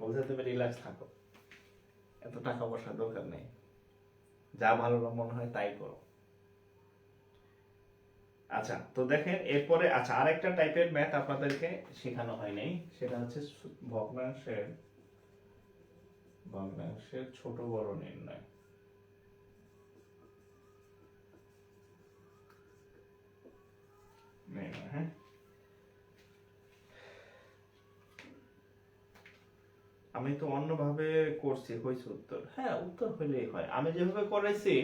বলতে তুমি রিল্যাক্স থাকো, এত টাকা পয়সার দরকার নেই, যা ভালো মনে হয় তাই করো। আচ্ছা তো দেখেন এরপরে, আচ্ছা আরেকটা টাইপের ম্যাথ আপনাদেরকে শেখানো হয় নাই, সেটা হচ্ছে ভগ্নাংশের ছোট বড় নির্ণয়। হ্যাঁ, আমি তো অন্যভাবে করছি, হয়েছে উত্তর, হ্যাঁ উত্তর হইলেই হয়, আমি যেভাবে করাইছি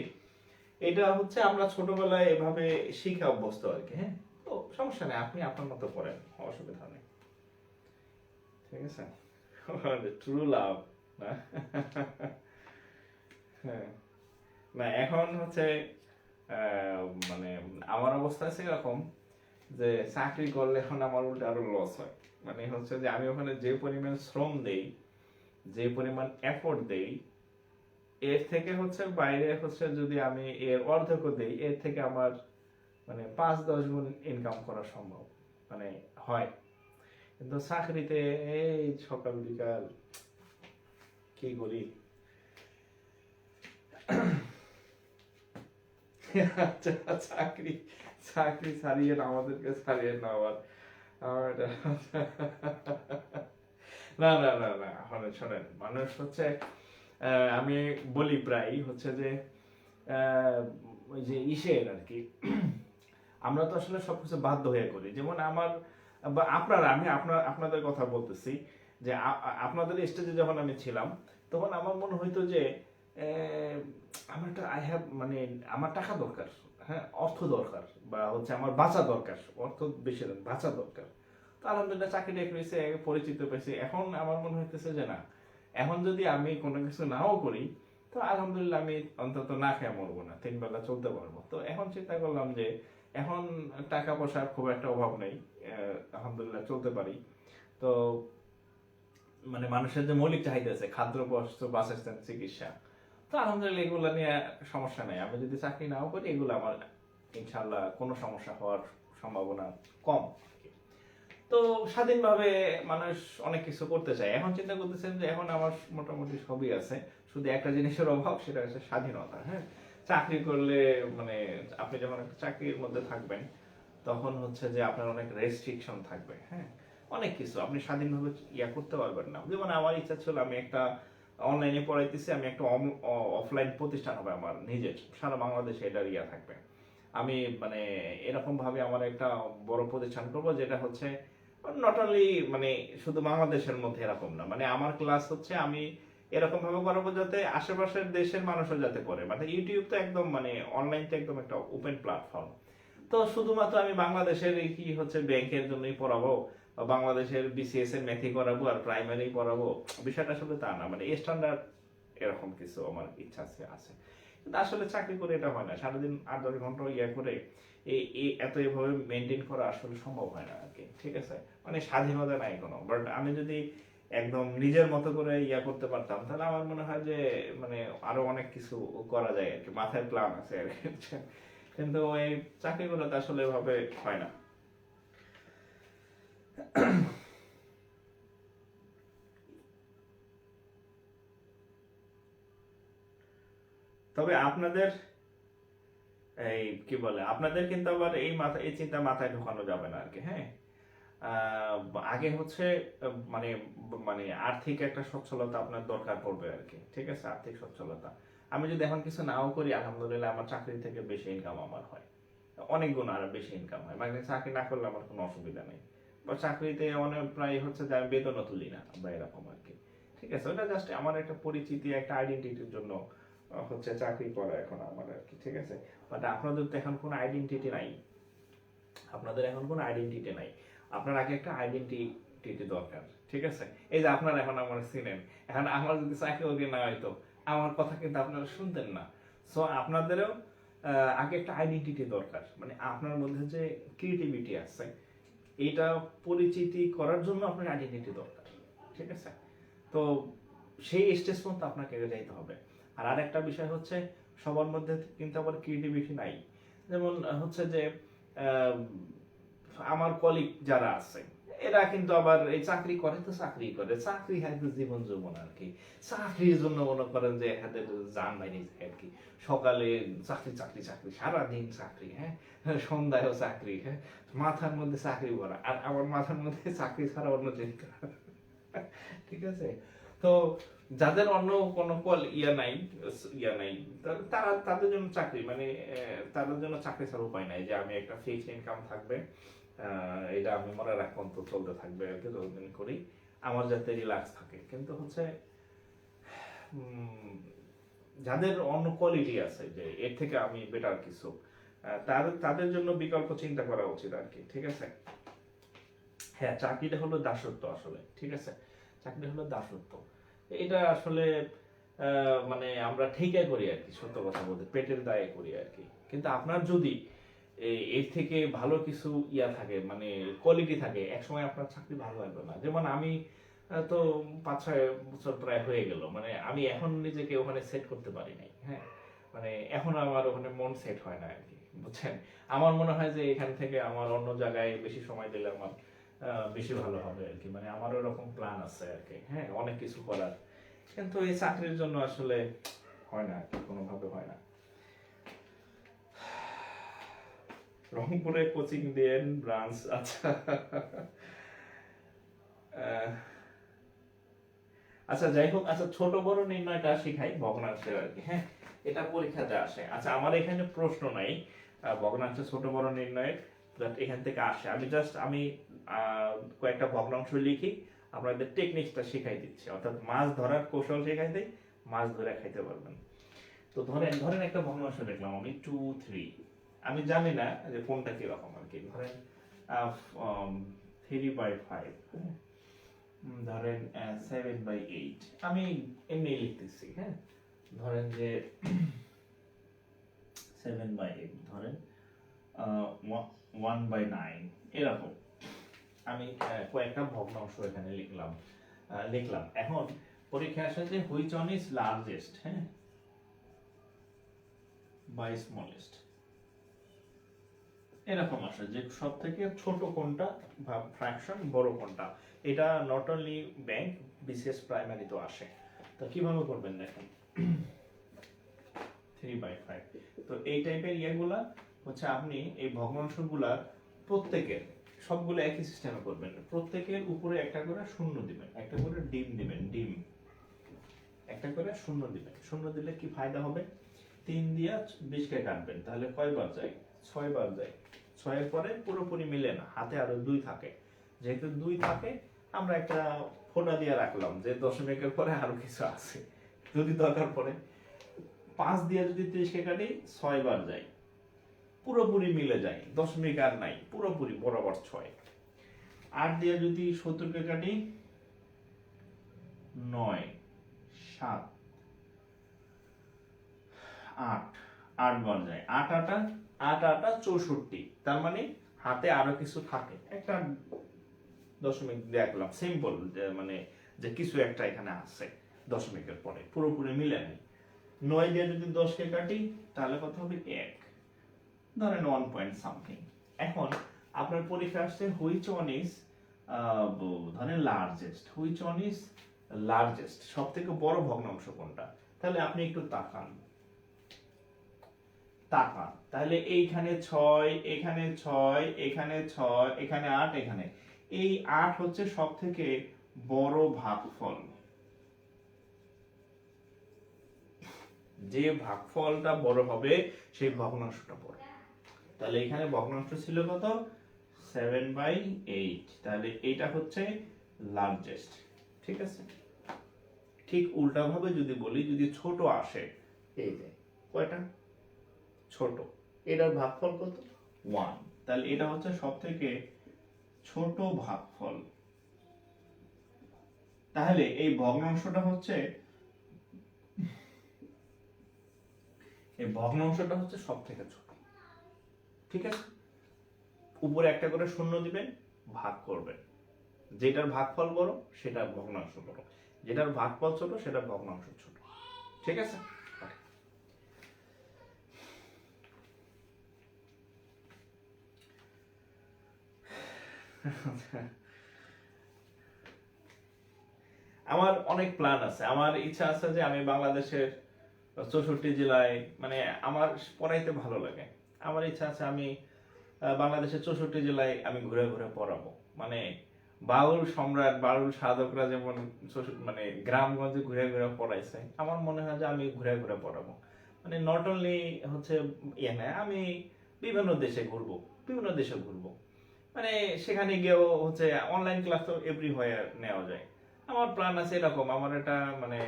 এটা হচ্ছে আমরা ছোটবেলায় এভাবে শিখে অভ্যস্ত আর কি। হ্যাঁ, তো সমস্যা নেই, আপনি আপনার মতো করেন, অসুবিধা নেই, ঠিক আছে। ট্রু লাভ না। হ্যাঁ, না এখন হচ্ছে মানে আমার অবস্থা আছে এরকম যে চাকরি করলে এখন আমার উল্টে আরো লস হয়, মানে হচ্ছে যে আমি ওখানে যে পরিমাণ শ্রম দেই, যে পরিমাণ এফোর্ট দেই, এর থেকে হচ্ছে বাইরে হচ্ছে যদি আমি এর অর্ধেক দেই, এর থেকে আমার মানে 5-10 গুণ ইনকাম করা সম্ভব মানে হয়। কিন্তু চাকরিতে এই সকাল বিকাল কি করি। চাকরি চাকরি ছাড়িয়ে না, আমাদেরকে ছাড়িয়ে না আবার। না না না না, শোনেন, মানুষ হচ্ছে আমি বলি প্রায় হচ্ছে যে ওই যে ইসের আর কি, আমরা তো আসলে সবকিছু বাধ্য হয়ে করি। যেমন আমার বা আপনারা, আমি আপনাদের কথা বলতেছি যে আপনাদের স্টেজে যখন আমি ছিলাম তখন আমার মনে হইতো যে আমার একটা আই হ্যাভ মানে আমার টাকা দরকার, হ্যাঁ অর্থ দরকার, বা হচ্ছে আমার বাঁচা দরকার, অর্থ বেশি না বাঁচা দরকার। তো আলহামদুলিল্লাহ চাকরিটা পেয়েছে, পরিচিত পেয়েছি, এখন আমার মনে হইতেছে যে না, এখন যদি আমি কোনো কিছু নাও করি তো আলহামদুলিল্লাহ আমি অন্তত না খেয়ে মরবো না, 3 বেলা চলতে পারবো। তো এখন চিন্তা করলাম যে এখন টাকা পয়সার খুব একটা অভাব নেই, আলহামদুলিল্লাহ চলতে পারি। তো মানে মানুষের যে মৌলিক চাহিদা আছে, খাদ্য, বস্ত্র, বাসস্থান, চিকিৎসা, তো আলহামদুলিল্লাহ এগুলো নিয়ে সমস্যা নেই। আমি যদি চাকরি নাও করি এগুলো আমার ইনশাল্লাহ কোনো সমস্যা হওয়ার সম্ভাবনা কম। তো স্বাধীনভাবে মানুষ অনেক কিছু করতে চায়, এখন চিন্তা করতেছেন যে এখন আমার মোটামুটি সবই আছে, শুধু একটা জিনিসের অভাব, সেটা হচ্ছে স্বাধীনতা। হ্যাঁ, চাকরি করলে মানে আপনি যখন একটা চাকরির মধ্যে থাকবেন তখন হচ্ছে যে আপনার অনেক রেস্ট্রিকশন থাকবে। হ্যাঁ, অনেক কিছু আপনি স্বাধীনভাবে করতে পারবেন না। যেমন আমার ইচ্ছা ছিল আমি একটা অনলাইনে পড়াইতেছি, আমি একটা অফলাইন প্রতিষ্ঠান হবে আমার নিজের, সারা বাংলাদেশে এটার থাকবে। আমি মানে এরকম ভাবে আমার একটা বড় প্রতিষ্ঠান করব, যেটা হচ্ছে নট অনলি মানে শুধু বাংলাদেশের মধ্যে এরকম না, মানে আমার ক্লাস হচ্ছে আমি এরকম ভাবে করাবো যাতে আশেপাশের দেশের মানুষও যাতে করে, মানে ইউটিউব তো একদম মানে অনলাইন তো একদম একটা ওপেন প্ল্যাটফর্ম। তো শুধুমাত্র আমি বাংলাদেশের কি হচ্ছে ব্যাংকের জন্যই পড়াবো, বা বাংলাদেশের বিসিএস এর ম্যাথই করাবো আর প্রাইমারি পড়াবো, বিষয়টা আসলে তা না, মানে স্ট্যান্ডার্ড এরকম কিছু আমার ইচ্ছা আছে। কিন্তু আসলে চাকরি করে এটা হয় না, সারাদিন 8-10 ঘন্টা করে এত এভাবে মেনটেন করা আসলে সম্ভব হয় না আর কি। ঠিক আছে, মানে স্বাধীনতা নাই কোনো, বাট আমি যদি একদম নিজের মতো করে করতে পারতাম তাহলে আমার মনে হয় যে মানে আরো অনেক কিছু করা যায় আর কি, মাথায় প্ল্যান আছে আর কি। কিন্তু এই চাকরিগুলোতে আসলে এভাবে হয় না। তবে আপনাদের এই কি বলে, আপনাদের কিন্তু আবার এই চিন্তা মাথায় ঢোকানো যাবে না আর কি। হ্যাঁ, আগে হচ্ছে মানে মানে আর্থিক একটা সচ্ছলতা আপনার দরকার পড়বে আর কি। ঠিক আছে, আর্থিক সচ্ছলতা। আমি যদি এখন কিছু নাও করি, আলহামদুলিল্লাহ আমার চাকরি থেকে বেশি ইনকাম আমার হয়, অনেক গুণ আরো বেশি ইনকাম হয়। মানে চাকরি না করলে আমার কোনো অসুবিধা নেই, বা চাকরিতে অনেক প্রায় হচ্ছে যে আমি বেতনও তুলি না বা এরকম আর কি। ঠিক আছে, ওটা জাস্ট আমার একটা পরিচিতি, একটা আইডেন্টিটির জন্য হচ্ছে চাকরি করা এখন আমার আর কি। ঠিক আছে, বাট আপনাদের তো এখন কোনো আইডেন্টিটি নাই, আপনাদের এখন কোনো আইডেন্টিটি নাই। আপনার আগে একটা আইডেন্টিটি দরকার। ঠিক আছে, এই যে আপনারা এখন আমার চিনেন, এখন আমার যদি চাকরি বাকরি না হইতো, আমার কথা কিন্তু আপনারা শুনতেন না। সো আপনাদেরও আগে একটা আইডেন্টিটি দরকার, মানে আপনার মধ্যে যে ক্রিয়েটিভিটি আছে এটা পরিচিতি করার জন্য আপনার আইডেন্টিটি দরকার। ঠিক আছে, তো সেই স্টেজ পর্যন্ত আপনাকে যাইতে হবে। আর আরেকটা বিষয় হচ্ছে, সবার মধ্যে কিন্তু আবার ক্রিয়েটিভিটি নাই। যেমন হচ্ছে যে আহ, আমার কলিগ যারা আছে এরা কিন্তু আবার এই চাকরি করে, তো চাকরি করে, চাকরি হয়তো জীবন যৌবন আর কি। চাকরির জন্য মনে করেন যে এদের জান বাইরে যায় আর কি। সকালে চাকরি চাকরি চাকরি, সারাদিন চাকরি, হ্যাঁ, সন্ধ্যায়ও চাকরি, হ্যাঁ, মাথার মধ্যে চাকরি ভরা। আর আমার মাথার মধ্যে চাকরি ছাড়া অন্য চিন্তা। ঠিক আছে, তো যাদের অন্য কোনো ইয়া নাই, তারা তাদের জন্য চাকরি মানে তাদের জন্য চাকরি ছাড়া উপায় নাই, যে আমি একটা ফিক্সড ইনকাম থাকবে, এটা আমি মনে রাখুন তো চলতে থাকবে আর কি যতদিন করি, আমার যাতে রিল্যাক্স থাকে। কিন্তু হচ্ছে যাদের অন্য কোয়ালিটি আছে, যে এর থেকে আমি বেটার কিছু, তাদের জন্য বিকল্প চিন্তা করা উচিত আর কি। ঠিক আছে, হ্যাঁ, চাকরিটা হলো দাসত্ব আসলে। ঠিক আছে, চাকরি হলো দাসত্ব। এটা আসলে মানে আমরা ঠিকই করি আর কি, সত্য কথা বলতে পেটের দায়ে করি আর কি। কিন্তু আপনার যদি এর থেকে ভালো কিছু থাকে, মানে কোয়ালিটি থাকে, একসময় আপনার চাকরি ভালো লাগবে না। যেমন আমি তো 5-6 বছর প্রায় হয়ে গেল, মানে আমি এখন নিজেকে ওখানে সেট করতে পারি নাই। হ্যাঁ, মানে এখন আমার ওখানে মন সেট হয় না আর কি, বুঝছেন। আমার মনে হয় যে এখান থেকে আমার অন্য জায়গায় বেশি সময় দিলে আমার বেশি ভালো হবে আর কি। মানে আমার ওরকম প্ল্যান আছে আর কি, হ্যাঁ, অনেক কিছু করার। কিন্তু এই চাকরির জন্য আসলে হয় না আর কি, কোনোভাবে হয় না। রংপুরে কোচিং দেন ব্রাঞ্চ, আচ্ছা। আচ্ছা, যাই হোক, আচ্ছা, ছোট বড় নির্ণয়টা শিখাই ভগ্নাংশের আর কি। হ্যাঁ, এটা পরীক্ষাতে আসে। আচ্ছা, আমার এখানে প্রশ্ন নাই ভগ্নাংশের ছোট বড় নির্ণয়ের, এখান থেকে আসে। আমি কয়েকটা ভগ্নাংশ লিখি, আপনাদের টেকনিক্সটা শিখাই দিচ্ছি, অর্থাৎ মাছ ধরার কৌশল শিখাই দিই, মাছ ধরে খাইতে পারবেন। তো ধরেন ধরেন একটা ভগ্নাংশ লিখলাম আমি 2-3, আমি জানি না যে কোনটা কিরকম আর কি। ধরেন 3/5, ধরেন 7/8, আমি এমনি লিখতেছি। হ্যাঁ, ধরেন যে 7/8, ধরেন 1/9, এরকম আমি কয়েকটা ভগ্নাংশ এখানে লিখলাম। এখন পরীক্ষা আসে যে হুইচ ওয়ান ইজ লার্জেস্ট, হ্যাঁ, বাই স্মলেস্ট, এরকম আসে যে সব থেকে ছোট কোনটা বা ফ্র্যাকশন বড় কোনটা। এটা not only bank, BCS primary তো আসে। তো কিভাবে করবেন দেখেন, 3/5, তো এই টাইপের ইয়েগুলা হচ্ছে আপনি এই ভগ্নাংশগুলা প্রত্যেকের সবগুলো একই সিস্টেমে করবেন। প্রত্যেকের উপরে একটা করে শূন্য দিবেন, একটা করে ডিম দিবেন, একটা করে শূন্য দিবেন। শূন্য দিলে কি ফায়দা হবে, 3 দিয়া 20কে কাটবেন, তাহলে কয়বার যায়, 6 বার যায়। 6 এর পরে পুরোপুরি মিলে না, হাতে আরো 2 থাকে। যেহেতু 2 থাকে, আমরা একটা ফোঁটা দিয়ে রাখলাম যে দশমিকের পরে আরো কিছু আছে, যদি দরকার পড়ে। 5 দিয়ে যদি 30কে কাটি, 6 বার যায়, পুরোপুরি মিলে যায়, দশমিক আর নাই, পুরোপুরি বরাবর 6। 8 দিয়ে যদি 70কে কাটি, 9, 7, 8, 8 বার যায়, 8 আটা 64, তার মানে হাতে আরো কিছু থাকে, একটা দশমিক দেখলাম, সিম্পল, মানে যে কিছু একটা এখানে আছে দশমিকের পরে, পুরোপুরি মিলে নেই। 9 দিয়ে যদি 10কে কাটি, তাহলে কত হবে, 1। ধরেন 1 পয়েন্ট সামথিং। এখন আপনার পরীক্ষা আসছে হুইচ ওয়ান ইজ ধরেন largest, which one is largest, সব থেকে বড় ভগ্নাংশ কোনটা? তাহলে আপনি একটু তাকান, তাহলে এইখানে 6, এখানে 6, এখানে 6, এখানে 8, এখানে এই 8 হচ্ছে সব থেকে বড় ভাগফল। যে ভাগফলটা বড় হবে সেই ভগ্নাংশটা বড়। তাহলে এখানে ভগ্নাংশ ছিল কত? 7/8। তাহলে এইটা হচ্ছে লার্জেস্ট। ঠিক আছে, ঠিক উল্টা ভাবে যদি বলি, যদি ছোট আসে, এই যে কয়টা ছোট, এটার ভাগফল কত? 1। তাহলে এটা হচ্ছে সব থেকে ছোট ভাগফল। তাহলে এই ভগ্নাংশটা হচ্ছে সব থেকে ছোট। ঠিক আছে, উপরে একটা করে শূন্য দিবেন, ভাগ করবেন, যেটার ভাগফল বড় সেটার ভগ্নাংশ বড়, যেটার ভাগফল ছোট সেটার ভগ্নাংশ ছোট। ঠিক আছে, আমার অনেক প্ল্যান আছে। আমার ইচ্ছা আছে যে আমি বাংলাদেশের 64 জেলায়, মানে আমার পড়াইতে ভালো লাগে। আমার ইচ্ছা আছে আমি বাংলাদেশের 64 জেলায় আমি ঘুরে ঘুরে পড়াবো। মানে বাউল সম্রাট, বাউল সাধকরা যেমন মানে গ্রামগঞ্জে ঘুরে ঘুরে পড়াইছে, আমার মনে হয় যে আমি ঘুরে ঘুরে পড়াবো। মানে নট অনলি হচ্ছে না, আমি বিভিন্ন দেশে ঘুরবো, মানে সেখানে গিয়েও হচ্ছে অনলাইন ক্লাস তো এভরিহোয়ার নেওয়া যায়। আমার প্ল্যান আছে এরকম, আমার একটা মানে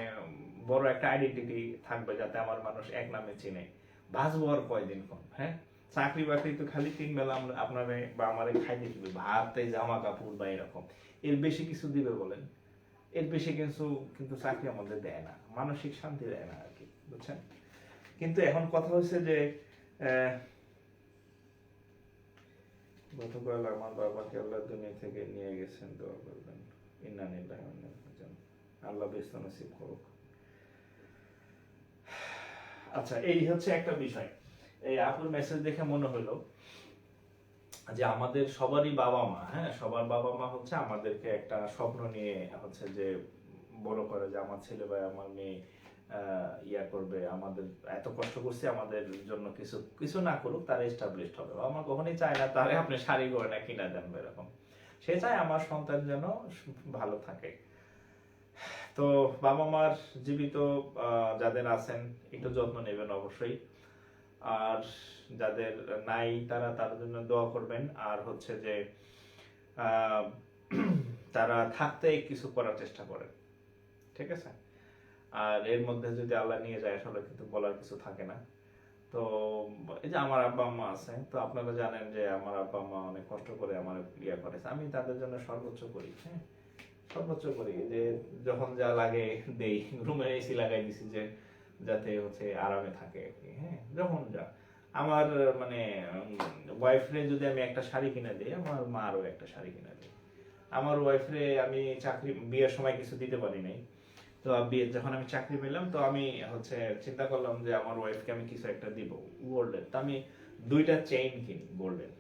বড় একটা আইডেন্টিটি থাকবে, যাতে আমার মানুষ এক নামে চিনে। বাঁচবো আর কয়দিন কোন, হ্যাঁ? চাকরি বাকরি তো খালি 3 বেলা আপনারে বা আমারে খাইতে দিবে, ভাত, জামা কাপড় বা এরকম। এর বেশি কিছু দিবে বলেন? এর বেশি কিন্তু চাকরি আমাদের দেয় না, মানসিক শান্তি দেয় না আর কি, বুঝছেন? কিন্তু এখন কথা হচ্ছে যে গতকাল আমার বাবাকে আল্লাহ দুনিয়া থেকে নিয়ে গেছেন, দোয়া করবেন। ইন্না লিল্লাহি ওয়া ইন্না ইলাইহি রাজিউন। আল্লাহ বেহেশত নসিব করুক। আচ্ছা, এই হচ্ছে একটা বিষয়। এই আপুর মেসেজ দেখে মনে হলো যে আমাদের সবারই বাবা মা, হ্যাঁ, সবার বাবা মা হচ্ছে আমাদেরকে একটা স্বপ্ন নিয়ে হচ্ছে যে বড় করে, যে আমার ছেলে বা আমার মেয়ে ইয়া করবে, আমাদের এত কষ্ট করছি, আমাদের জন্য কিছু কিছু না করুক, তারা এস্টাবলিশড হবে। আমার কখনোই চায় না তারে আপনি শাড়ি গয়না কিনা দেন এরকম। সে চায় আমার সন্তান যেন ভালো থাকে। তো বাবা মার জীবিত যাদের আছেন একটু যত্ন নেবেন অবশ্যই, আর যাদের নাই তারা তার জন্য দোয়া করবেন। আর হচ্ছে যে তারা থাকতে কিছু করার চেষ্টা করেন, ঠিক আছে? আর এর মধ্যে যদি আল্লাহ নিয়ে যায় আসলে কিন্তু বলার কিছু থাকে না। তো এই যে আমার আব্বা আম্মা আছে, তো আপনারা জানেন যে আমার আব্বা আম্মা অনেক কষ্ট করে আমার ইয়ে করেছে, আমি তাদের জন্য সর্বোচ্চ করি, হ্যাঁ, সর্বোচ্চ করি। যে যখন যা লাগে দেই, রুমে এসি লাগাই দিছি যে যাতে হচ্ছে আরামে থাকে আর কি, হ্যাঁ, যখন যা। আমার মানে ওয়াইফরে যদি আমি একটা শাড়ি কিনে দিই, আমার মারও একটা শাড়ি কিনে দিই। আমার ওয়াইফরে আমি চাকরি বিয়ের সময় কিছু দিতে পারি নাই, তো বিয়ে যখন আমি চাকরি পেলাম, তো আমি হচ্ছে চিন্তা করলাম যে আমার ওয়াইফকে আমি কিছু একটা দিব গোল্ডের। তো আমি 2টা চেইন কিনি, গোল্ডের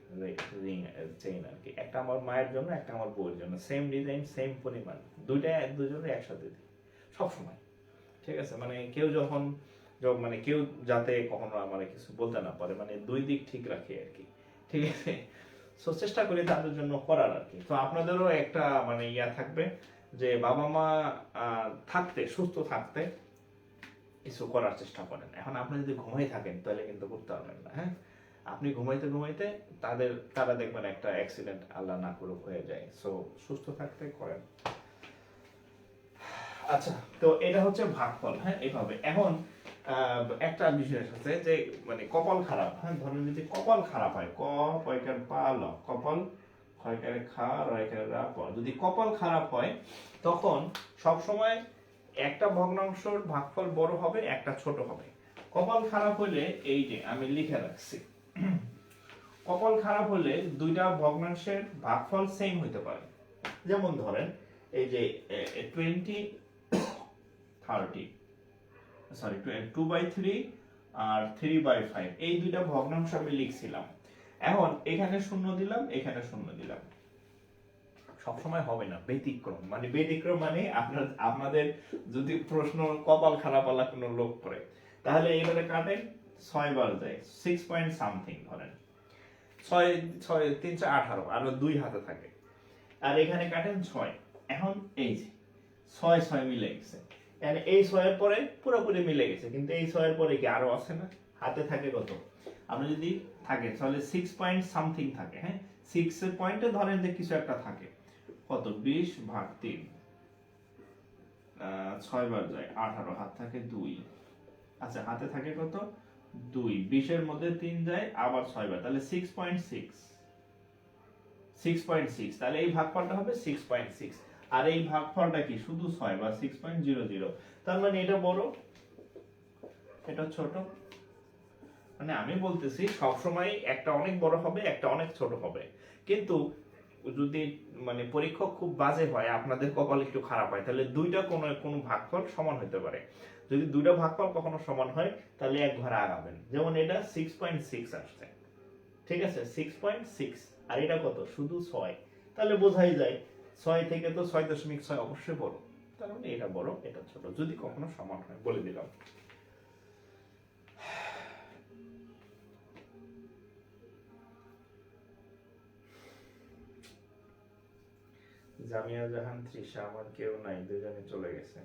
রিং চেইন আর কি, একটা আমার মায়ের জন্য, একটা আমার বউয়ের জন্য, সেম ডিজাইন, সেম পরিমাণ, দুজনে একসাথে দিই সবসময়। ঠিক আছে, মানে কেউ যখন মানে কেউ যাতে কখনো আমার কিছু বলতে না পারে, মানে দুই দিক ঠিক রাখি আর কি, ঠিক আছে? সো চেষ্টা করি তাদের জন্য করার আর কি। তো আপনাদেরও একটা মানে ইয়া থাকবে যে বাবা মা থাকতে, সুস্থ থাকতে কিছু করার চেষ্টা করেন। এখন আপনি যদি ঘুমাই থাকেন তাহলে কিন্তু করতে পারবেন না, হ্যাঁ? আপনি ঘুমাইতে ঘুমাইতে তারা দেখবেন একটা অ্যাক্সিডেন্ট আল্লাহ না করুক হয়ে যায়। সো সুস্থ থাকতে করেন। আচ্ছা, তো এটা হচ্ছে ভাগফল, হ্যাঁ, এইভাবে। এখন একটা বিষয় আছে যে মানে কপাল খারাপ, হ্যাঁ, ধরেন যদি কপাল খারাপ হয়, ক কয়কার পা ল, কপাল ক্ষয়কারে খা রয়কারে রা প, যদি কপাল খারাপ হয় তখন সব সময় একটা ভগ্নাংশের ভাগফল বড় হবে, একটা ছোট হবে। কপাল খারাপ হলে এই যে আমি লিখে রাখছি, কপাল খারাপ হলে 2টা ভগ্নাংশের ভাগফল সেম হইতে পারে। যেমন ধরেন এই যে 20 30, সরি 2/3 আর 3/5, এই দুইটা ভগ্নাংশ আমি লিখছিলাম। এখন এখানে শূন্য দিলাম, এখানে শূন্য দিলাম, সবসময় হবে না, ব্যতিক্রম মানে ব্যতিক্রম মানে আপনাদের যদি প্রশ্ন কপাল খারাপ আলা কোনো লোক করে, তাহলে এইভাবে কাটেন 6 বার যায় 6 পয়েন্ট সামথিং ধরেন, 6 6 3 4 18 আর 2 হাতে থাকে, আর এখানে কাটেন 6। এখন এই যে 6 6 মিলে গেছে, মানে এই 6 এর পরে পুরোপুরি মিলে গেছে, কিন্তু এই 6 এর পরে কি আরো আছে না, হাতে থাকে কত, আমরা যদি থাকে তাহলে 6 পয়েন্ট সামথিং থাকে, হ্যাঁ 6 এর পয়েন্টে ধরেন যে কিছু একটা থাকে, কত 20/3, 6 বার যায় 18, হাত থাকে 2, আচ্ছা হাতে থাকে কত 2, 20 এর মধ্যে 3 যায় আবার 6 বার, তাহলে 6.6, তাহলে এই ভাগফলটা হবে 6.6, আর এই ভাগফলটা কি শুধু 6 বা 6.00, তার মানে এটা বড় এটা ছোট, মানে আমি বলতেছি সব সময় একটা অনেক বড় হবে একটা অনেক ছোট হবে, কিন্তু যদি মানে পরীক্ষক খুব বাজে হয়, আপনাদের কপাল একটু খারাপ হয়, তাহলে দুইটা কোনো ভাগফল সমান হতে পারে, যদি দুইটা ভাগফল কখনো সমান হয় তাহলে এক ঘরে আগাবেন, যেমন এটা 6.6 আসছে, ঠিক আছে 6.6, আর এটা কত শুধু 6, তাহলে বোঝাই যায় 6 থেকে তো 6.6 অবশ্যই বড়, তার মানে এটা বড় এটা ছোট, যদি কখনো সমান হয়, বলে দিলাম। জামিয়া জাহান, তৃষা, আমার কেউ নাই, দুজনে চলে গেছে,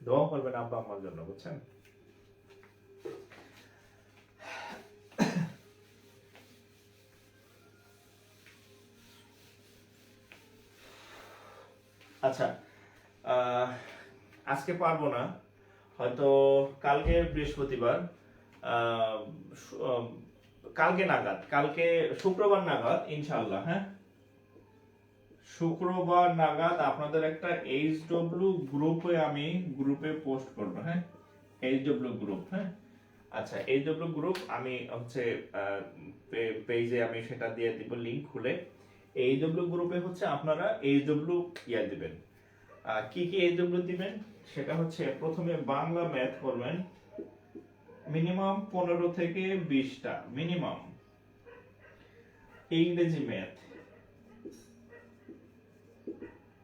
দোয়া করবেন আব্বা আমার জন্য, বুঝছেন। আচ্ছা, আজকে পারবো না, হয়তো কালকে বৃহস্পতিবার, আহ, কালকে নাগাদ, কালকে শুক্রবার নাগাদ ইনশাআল্লাহ, হ্যাঁ শুক্রবার নাগাদ আপনাদের একটা HW গ্রুপে পোস্ট করবো, হ্যাঁ HW গ্রুপ, হ্যাঁ আচ্ছা HW গ্রুপ আমি হচ্ছে পেজে আমি সেটা দিয়ে দিব লিংক খুলে, HW গ্রুপে হচ্ছে আপনারা HW ইয়া দিবেন, কি কি HW দিবেন সেটা হচ্ছে প্রথমে বাংলা ম্যাথ করবেন মিনিমাম 15 থেকে 20টা মিনিমাম, ইংরেজি ম্যাথ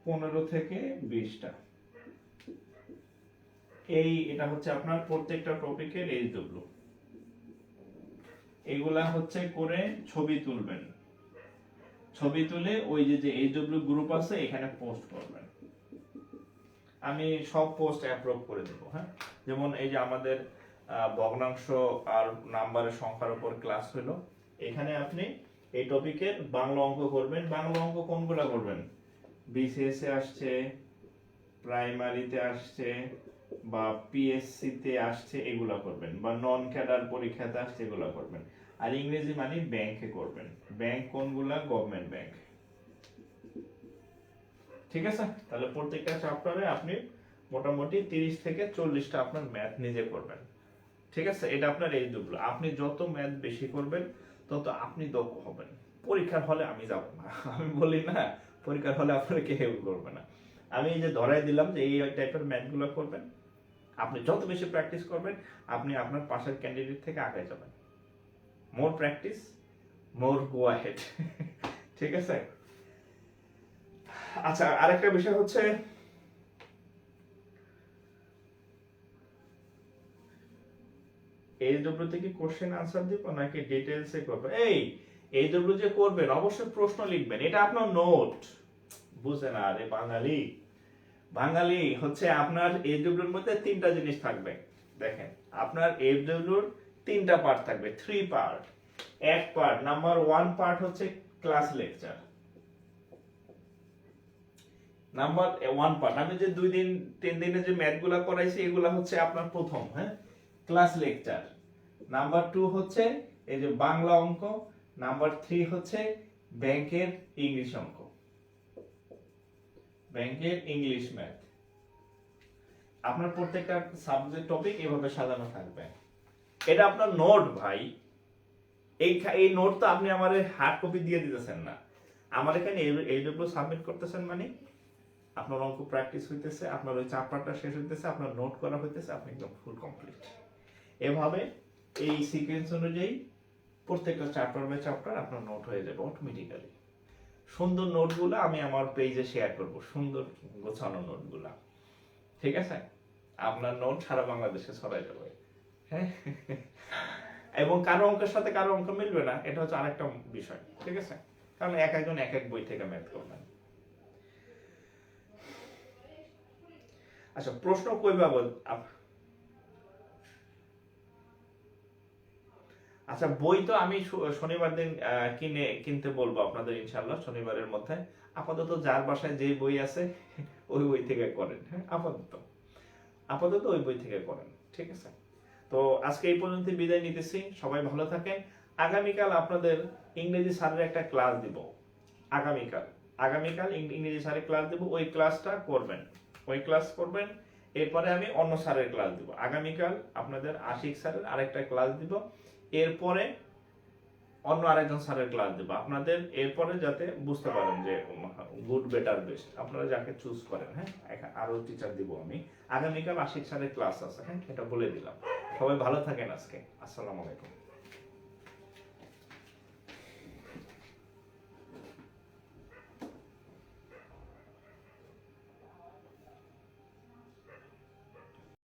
15 থেকে 20টা, এটা হচ্ছে আপনার প্রত্যেকটা টপিকের HW, এগুলা হচ্ছে করে ছবি তুলবেন, ছবি তুলে ওই যে HW গ্রুপ আছে এখানে পোস্ট করবেন, আমি সব পোস্ট অ্যাপ্রুভ করে দেব, হ্যাঁ যেমন এই যে আমাদের ভগ্নাংশ আর নাম্বারের সংখ্যার উপর ক্লাস হলো, এখানে আপনি এই টপিকের বাংলা অঙ্ক করবেন, বাংলা অঙ্ক কোনগুলা করবেন, বিসিএস এ আসছে, প্রাইমারিতে আসছে বা পিএসসি তে আসছে এগুলা করবেন, বা নন ক্যাডার পরীক্ষাতে আসছে এগুলা করবেন, আর ইংরেজি মানে ব্যাংকে করবেন, ব্যাংক কোনগুলা, গভর্নমেন্ট ব্যাংক, ঠিক আছে। তাহলে প্রত্যেকটা চ্যাপ্টারে আপনি মোটামুটি 30 থেকে 40টা আপনার ম্যাথ নিজে করবেন, ঠিক আছে, এটা আপনার HW, আপনি যত ম্যাথ বেশি করবেন তত আপনি দক্ষ হবেন, পরীক্ষার হলে আমি যাব না, আমি বলি না পরীক্ষার হলে আপনারা কেউ করবে না, আমি এই যে ধরাই দিলাম যে এই টাইপের ম্যাথগুলো করবেন, আপনি যত বেশি প্র্যাকটিস করবেন আপনি আপনার পাশের ক্যান্ডিডেট থেকে আগে যাবেন, মোর প্র্যাকটিস মোর গো অ্যাহেড, ঠিক আছে। আচ্ছা আরেকটা বিষয় হচ্ছে HW থেকে কোশ্চেন আনসার দিব নাকি ডিটেইলসে করব, HW যে করবেন অবশ্যই প্রশ্ন লিখবেন, এটা আপনার নোট, বুঝেন না রে বাঙালি, বাঙালি হচ্ছে আপনার HW এর মধ্যে 3টা জিনিস থাকবে, দেখেন আপনার HW এর 3টা পার্ট থাকবে, 3 পার্ট, এক পার্ট নাম্বার 1 পার্ট হচ্ছে ক্লাস লেকচার, নাম্বার 1 পার্ট আমি যে 2 দিন 3 দিনে যে ম্যাথগুলো করাইছি এগুলা হচ্ছে আপনার প্রথম, হ্যাঁ ক্লাস লেকচার, নাম্বার 2 হচ্ছে এই যে বাংলা অঙ্ক, নাম্বার 3 হচ্ছে ব্যাংকের ইংলিশ অঙ্ক, ব্যাংকের ইংলিশ ম্যাথ, আপনার প্রত্যেকটা সাবজেক্ট টপিক এভাবে সাজানো থাকবে, এটা আপনার নোট ভাই, এই নোট তো আপনি আমারে হার্ড কপি দিয়ে দিতেছেন না, আমার এখানে HW সাবমিট করতেছেন মানে আপনার অঙ্ক প্র্যাকটিস হইতেছে, আপনার ওই চ্যাপ্টারটা শেষ হইতেছে, আপনার নোট করা হইতেছে, আপনি একদম ফুল কমপ্লিট, এভাবে এই সিকোয়েন্স অনুযায়ী প্রত্যেকটা চ্যাপ্টার বাই চ্যাপ্টার আপনার নোট হয়ে যাবে অটোমেটিক্যালি। সুন্দর নোটগুলো আমি আমার পেজে শেয়ার করব, সুন্দর গোছানো নোটগুলা, ঠিক আছে? আপনার নোট সারা বাংলাদেশে ছড়াই যাবে, হ্যাঁ। এবং কারো অঙ্কের সাথে কারো অঙ্ক মিলবে না, এটা হচ্ছে আরেকটা বিষয়, ঠিক আছে? কারণ এক একজন এক এক বই থেকে ম্যাথ করবেন। আচ্ছা, প্রশ্ন কই বাবদ? আচ্ছা, বই তো আমি শনিবার দিন কিনতে বলবো আপনাদের ইনশাল্লাহ, শনিবারের মধ্যে। আপাতত যার বাসায় যে বই আছে ওই বই থেকে করেন, হ্যাঁ। আপাতত ওই বই থেকে করেন, ঠিক আছে? তো আজকে এই পর্যন্ত বিদায় নিতেছি, সবাই ভালো থাকেন। আগামীকাল আপনাদের ইংরেজি স্যারের একটা ক্লাস দিব। আগামীকাল ইংরেজি স্যারের ক্লাস দিব, ওই ক্লাসটা করবেন, ওই ক্লাস করবেন। এরপরে আমি অন্য স্যারের ক্লাস দিব। আগামীকাল আপনাদের আশিক স্যারের আরেকটা ক্লাস দিব, এরপরে অন্য আরেকজন স্যারের ক্লাস দিব আপনাদের। এরপরে যাতে বুঝতে পারেন যে গুড বেটার বেস্ট আপনারা যাকে চুজ করেন, হ্যাঁ। আরো টিচার দিব আমি। আগামীকাল আশিক স্যারের ক্লাস আছে, হ্যাঁ, এটা বলে দিলাম। সবাই ভালো থাকেন আজকে। আসসালামু আলাইকুম।